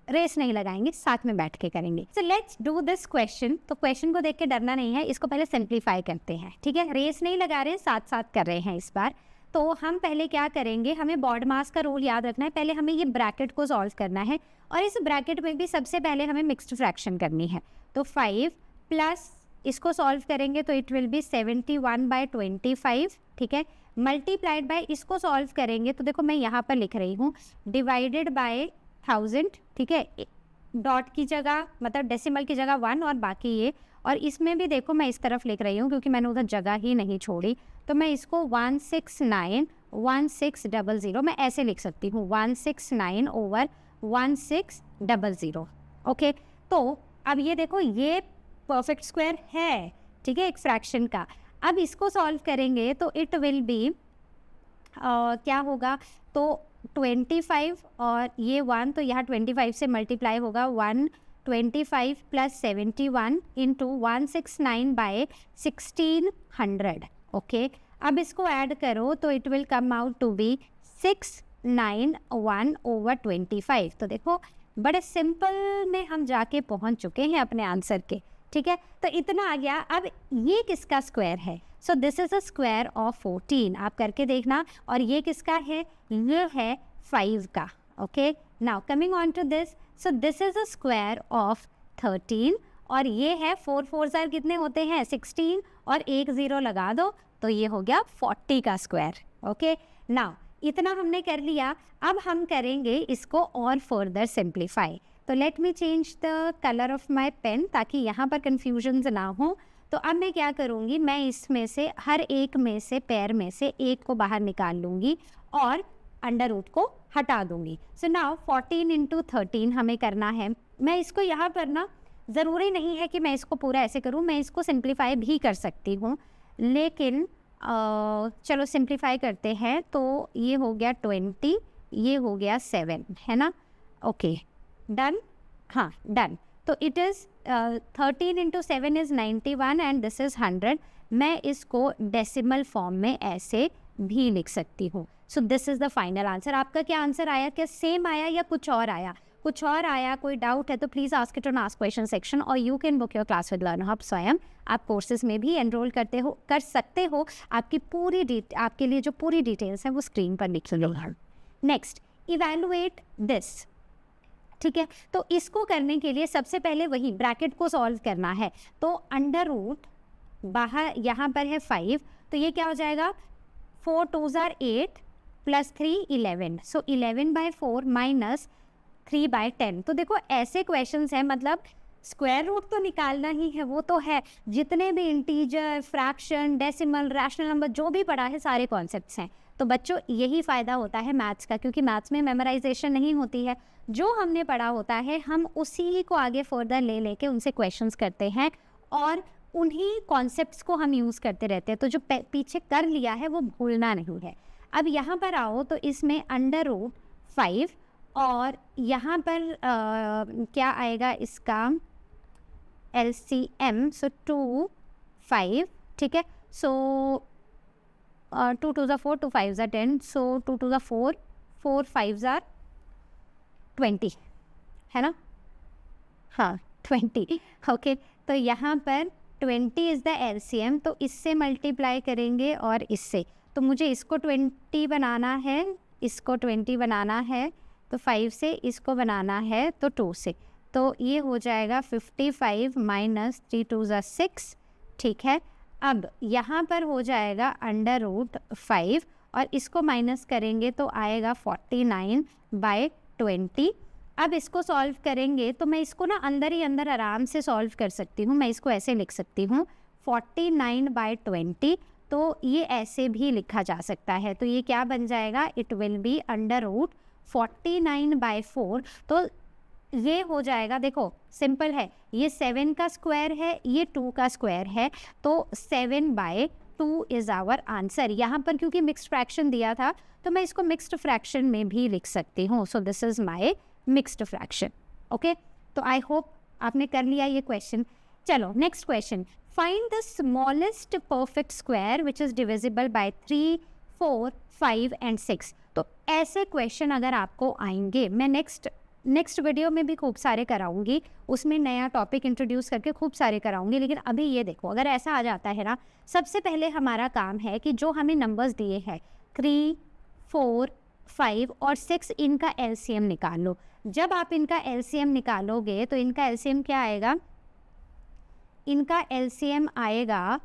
A: रेस नहीं लगाएंगे, साथ में बैठ के करेंगे। So let's do this question. तो क्वेश्चन को देख के डरना नहीं है, इसको पहले सिंप्लीफाई करते हैं, ठीक है। रेस नहीं लगा रहे हैं, साथ साथ कर रहे हैं इस बार। तो हम पहले क्या करेंगे, हमें बॉड मास का रूल याद रखना है। पहले हमें ये ब्रैकेट को सॉल्व करना है और इस ब्रैकेट में भी सबसे पहले हमें मिक्स्ड फ्रैक्शन करनी है। तो 5 प्लस इसको सॉल्व करेंगे तो इट विल बी 71/25, ठीक है। मल्टीप्लाइड बाय इसको सॉल्व करेंगे तो देखो मैं यहाँ पर लिख रही हूँ डिवाइडेड बाय 1000, ठीक है। डॉट की जगह मतलब डेसिमल की जगह 1 और बाकी ये, और इसमें भी देखो मैं इस तरफ लिख रही हूँ क्योंकि मैंने उधर जगह ही नहीं छोड़ी। तो मैं इसको 169/1600 मैं ऐसे लिख सकती हूँ, 169/1600, ओके। तो अब ये देखो ये परफेक्ट स्क्वायर है, ठीक है, एक फ्रैक्शन का। अब इसको सॉल्व करेंगे तो इट विल बी क्या होगा, तो 25 और ये 1, तो यहाँ 25 से मल्टीप्लाई होगा 125 प्लस 71 इंटू 169/1600, ओके। अब इसको ऐड करो तो it will come out to be 691/25। तो देखो बड़े सिंपल में हम जाके पहुंच चुके हैं अपने आंसर के, ठीक है। तो इतना आ गया। अब ये किसका स्क्वायर है? सो this is a square of 14, आप करके देखना। और ये किसका है? ये है 5 का, okay. Now coming on to this, so this is a square of 13 और ये है 4 4 ज़ार कितने होते हैं? 16 और एक 0 लगा दो तो ये हो गया 40 का स्क्वायर, ओके। नाउ इतना हमने कर लिया। अब हम करेंगे इसको और फर्दर सिंप्लीफाई। तो let me change the colour of my pen ताकि यहाँ पर कन्फ्यूजन ना हो। तो अब मैं क्या करूँगी, मैं इसमें से हर एक में से पैर में से एक को बाहर निकाल लूँगी और अंडर रूट को हटा दूँगी। सो नाउ 14 इंटू 13 हमें करना है। मैं इसको यहाँ पर ना ज़रूरी नहीं है कि मैं इसको पूरा ऐसे करूँ, मैं इसको सिंप्लीफाई भी कर सकती हूँ, लेकिन चलो सिंप्लीफाई करते हैं। तो ये हो गया 20, ये हो गया 7, है ना, ओके डन। हाँ डन। तो it is 13 into 7 is 91 and this is 100। मैं इसको डेसिमल फॉर्म में ऐसे भी लिख सकती हूँ। सो this is the final answer. आपका क्या आंसर आया? क्या सेम आया या कुछ और आया? कुछ और आया, कोई डाउट है तो please ask it on ask question section और you can book your class with learn hub Swayam. आप कोर्सेज में भी एनरोल कर सकते हो। आपकी आपके लिए जो पूरी डिटेल्स हैं वो स्क्रीन पर लिख लो। नेक्स्ट, इवैल्यूएट दिस, ठीक है। तो इसको करने के लिए सबसे पहले वही ब्रैकेट को सॉल्व करना है। तो अंडर रूट बाहर यहाँ पर है 5, तो ये क्या हो जाएगा? 4 2 ज़ार 8 प्लस 3 11, सो 11/4 माइनस 3/10। तो देखो ऐसे क्वेश्चंस हैं, मतलब स्क्वायर रूट तो निकालना ही है, वो तो है। जितने भी integer, fraction, decimal, rational number जो भी पढ़ा है सारे कॉन्सेप्ट्स हैं। तो बच्चों यही फ़ायदा होता है मैथ्स का, क्योंकि मैथ्स में मेमोराइजेशन नहीं होती है। जो हमने पढ़ा होता है हम उसी को आगे फर्दर ले लेके उनसे क्वेश्चंस करते हैं और उन्हीं कॉन्सेप्ट्स को हम यूज़ करते रहते हैं। तो जो पीछे कर लिया है वो भूलना नहीं है। अब यहाँ पर आओ तो इसमें अंडर रूट 5 और यहाँ पर क्या आएगा इसका LCM, सो 2 5, ठीक है। सो 2 2 ज़ा 4, 2 5 ज़ा 10, सो 2 2 ज़ा 4, 4 5 ज़ा 20, है ना, हाँ 20, ओके। तो यहाँ पर 20 इज़ द LCM, तो इससे मल्टीप्लाई करेंगे और इससे, तो मुझे इसको 20 बनाना है, इसको 20 बनाना है, तो 5 से इसको बनाना है तो 2 से, तो ये हो जाएगा 55 माइनस 3 2 ज़ा 6, ठीक है। अब यहाँ पर हो जाएगा √5 और इसको माइनस करेंगे तो आएगा 49/20। अब इसको सॉल्व करेंगे तो मैं इसको ना अंदर ही अंदर आराम से सॉल्व कर सकती हूँ। मैं इसको ऐसे लिख सकती हूँ 49/20, तो ये ऐसे भी लिखा जा सकता है। तो ये क्या बन जाएगा, इट विल बी √49/4। तो ये हो जाएगा, देखो सिंपल है, ये 7 का स्क्वायर है, ये 2 का स्क्वायर है, तो 7/2 इज़ आवर आंसर। यहाँ पर क्योंकि मिक्स्ड फ्रैक्शन दिया था तो मैं इसको मिक्स्ड फ्रैक्शन में भी लिख सकती हूँ। सो this is my mixed fraction. Okay, तो आई होप आपने कर लिया ये क्वेश्चन। चलो next question, find the smallest perfect square which is divisible by 3, 4, 5 and 6। तो ऐसे क्वेश्चन अगर आपको आएंगे, मैं नेक्स्ट वीडियो में भी खूब सारे कराऊंगी, उसमें नया टॉपिक इंट्रोड्यूस करके खूब सारे कराऊंगी। लेकिन अभी ये देखो, अगर ऐसा आ जाता है ना, सबसे पहले हमारा काम है कि जो हमें नंबर्स दिए हैं 3, 4, 5 और 6, इनका एलसीएम निकाल लो। जब आप इनका एलसीएम निकालोगे तो इनका एलसीएम क्या आएगा, इनका एलसीएम आएगा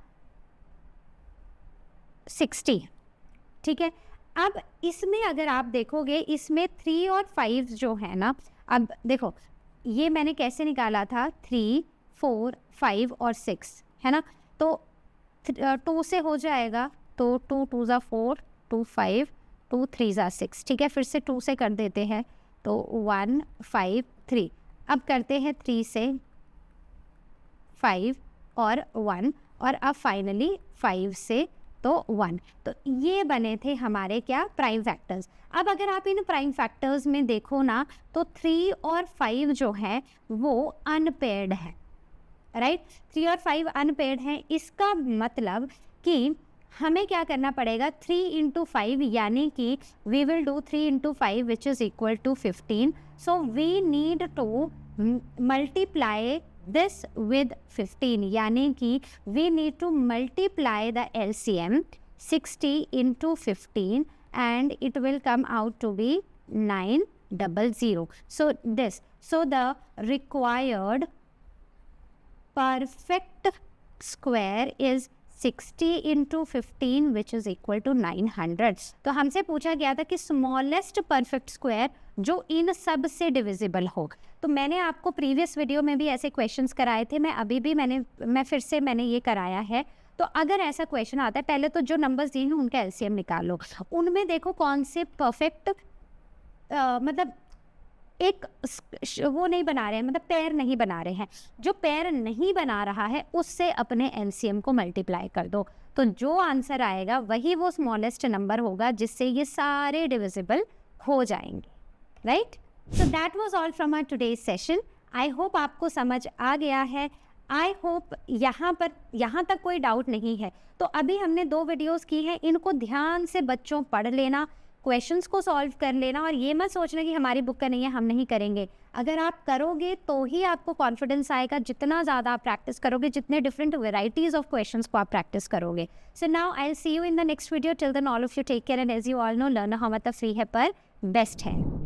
A: 60, ठीक है। अब इसमें अगर आप देखोगे, इसमें 3 और 5 जो है ना, अब देखो ये मैंने कैसे निकाला था, 3, 4, 5 और 6 है ना, तो 2 से हो जाएगा, तो 2 2 ज़ा 4, 2 5, 2 3 ज़ा 6, ठीक है। फिर से 2 से कर देते हैं तो 1 5 3। अब करते हैं 3 से 5 और 1, और अब फाइनली 5 से तो 1। तो ये बने थे हमारे क्या, प्राइम फैक्टर्स। अब अगर आप इन प्राइम फैक्टर्स में देखो ना, तो 3 और 5 जो है वो अनपेयर्ड है, राइट। 3 और 5 अनपेयर्ड हैं, इसका मतलब कि हमें क्या करना पड़ेगा, 3 × 5, यानी कि we will do 3 × 5 which is equal to 15। So we need to multiply this with 15, यानी कि we need to multiply the LCM 60 into 15 and it will come out to be 900. So the required perfect square is 60 into 15 which is equal to 900। तो हमसे पूछा गया था कि स्मॉलेस्ट परफेक्ट स्क्वायर जो इन सब से डिविजिबल हो। तो मैंने आपको प्रीवियस वीडियो में भी ऐसे क्वेश्चंस कराए थे, मैं अभी भी मैं फिर से मैंने ये कराया है। तो अगर ऐसा क्वेश्चन आता है, पहले तो जो नंबर्स दिए हैं उनका एलसीएम निकालो, उनमें देखो कौन से परफेक्ट मतलब एक वो नहीं बना रहे हैं, मतलब पेयर नहीं बना रहे हैं। जो पेयर नहीं बना रहा है उससे अपने एलसीएम को मल्टीप्लाई कर दो, तो जो आंसर आएगा वही वो स्मॉलेस्ट नंबर होगा जिससे ये सारे डिविजिबल हो जाएंगे, right. So that was all from our today's session. I hope आपको समझ आ गया है। आई होप यहाँ तक कोई डाउट नहीं है। तो अभी हमने 2 वीडियोस की हैं, इनको ध्यान से बच्चों पढ़ लेना, क्वेश्चंस को सॉल्व कर लेना, और ये मत सोचना कि हमारी बुक का नहीं है, हम नहीं करेंगे। अगर आप करोगे तो ही आपको कॉन्फिडेंस आएगा। जितना ज़्यादा आप प्रैक्टिस करोगे, जितने डिफरेंट वेराइटीज़ ऑफ क्वेश्चंस को आप प्रैक्टिस करोगे। So now I will see you in the next video. Till then all of you take care, and as you all know, learn how मतलब फ्री है पर बेस्ट है।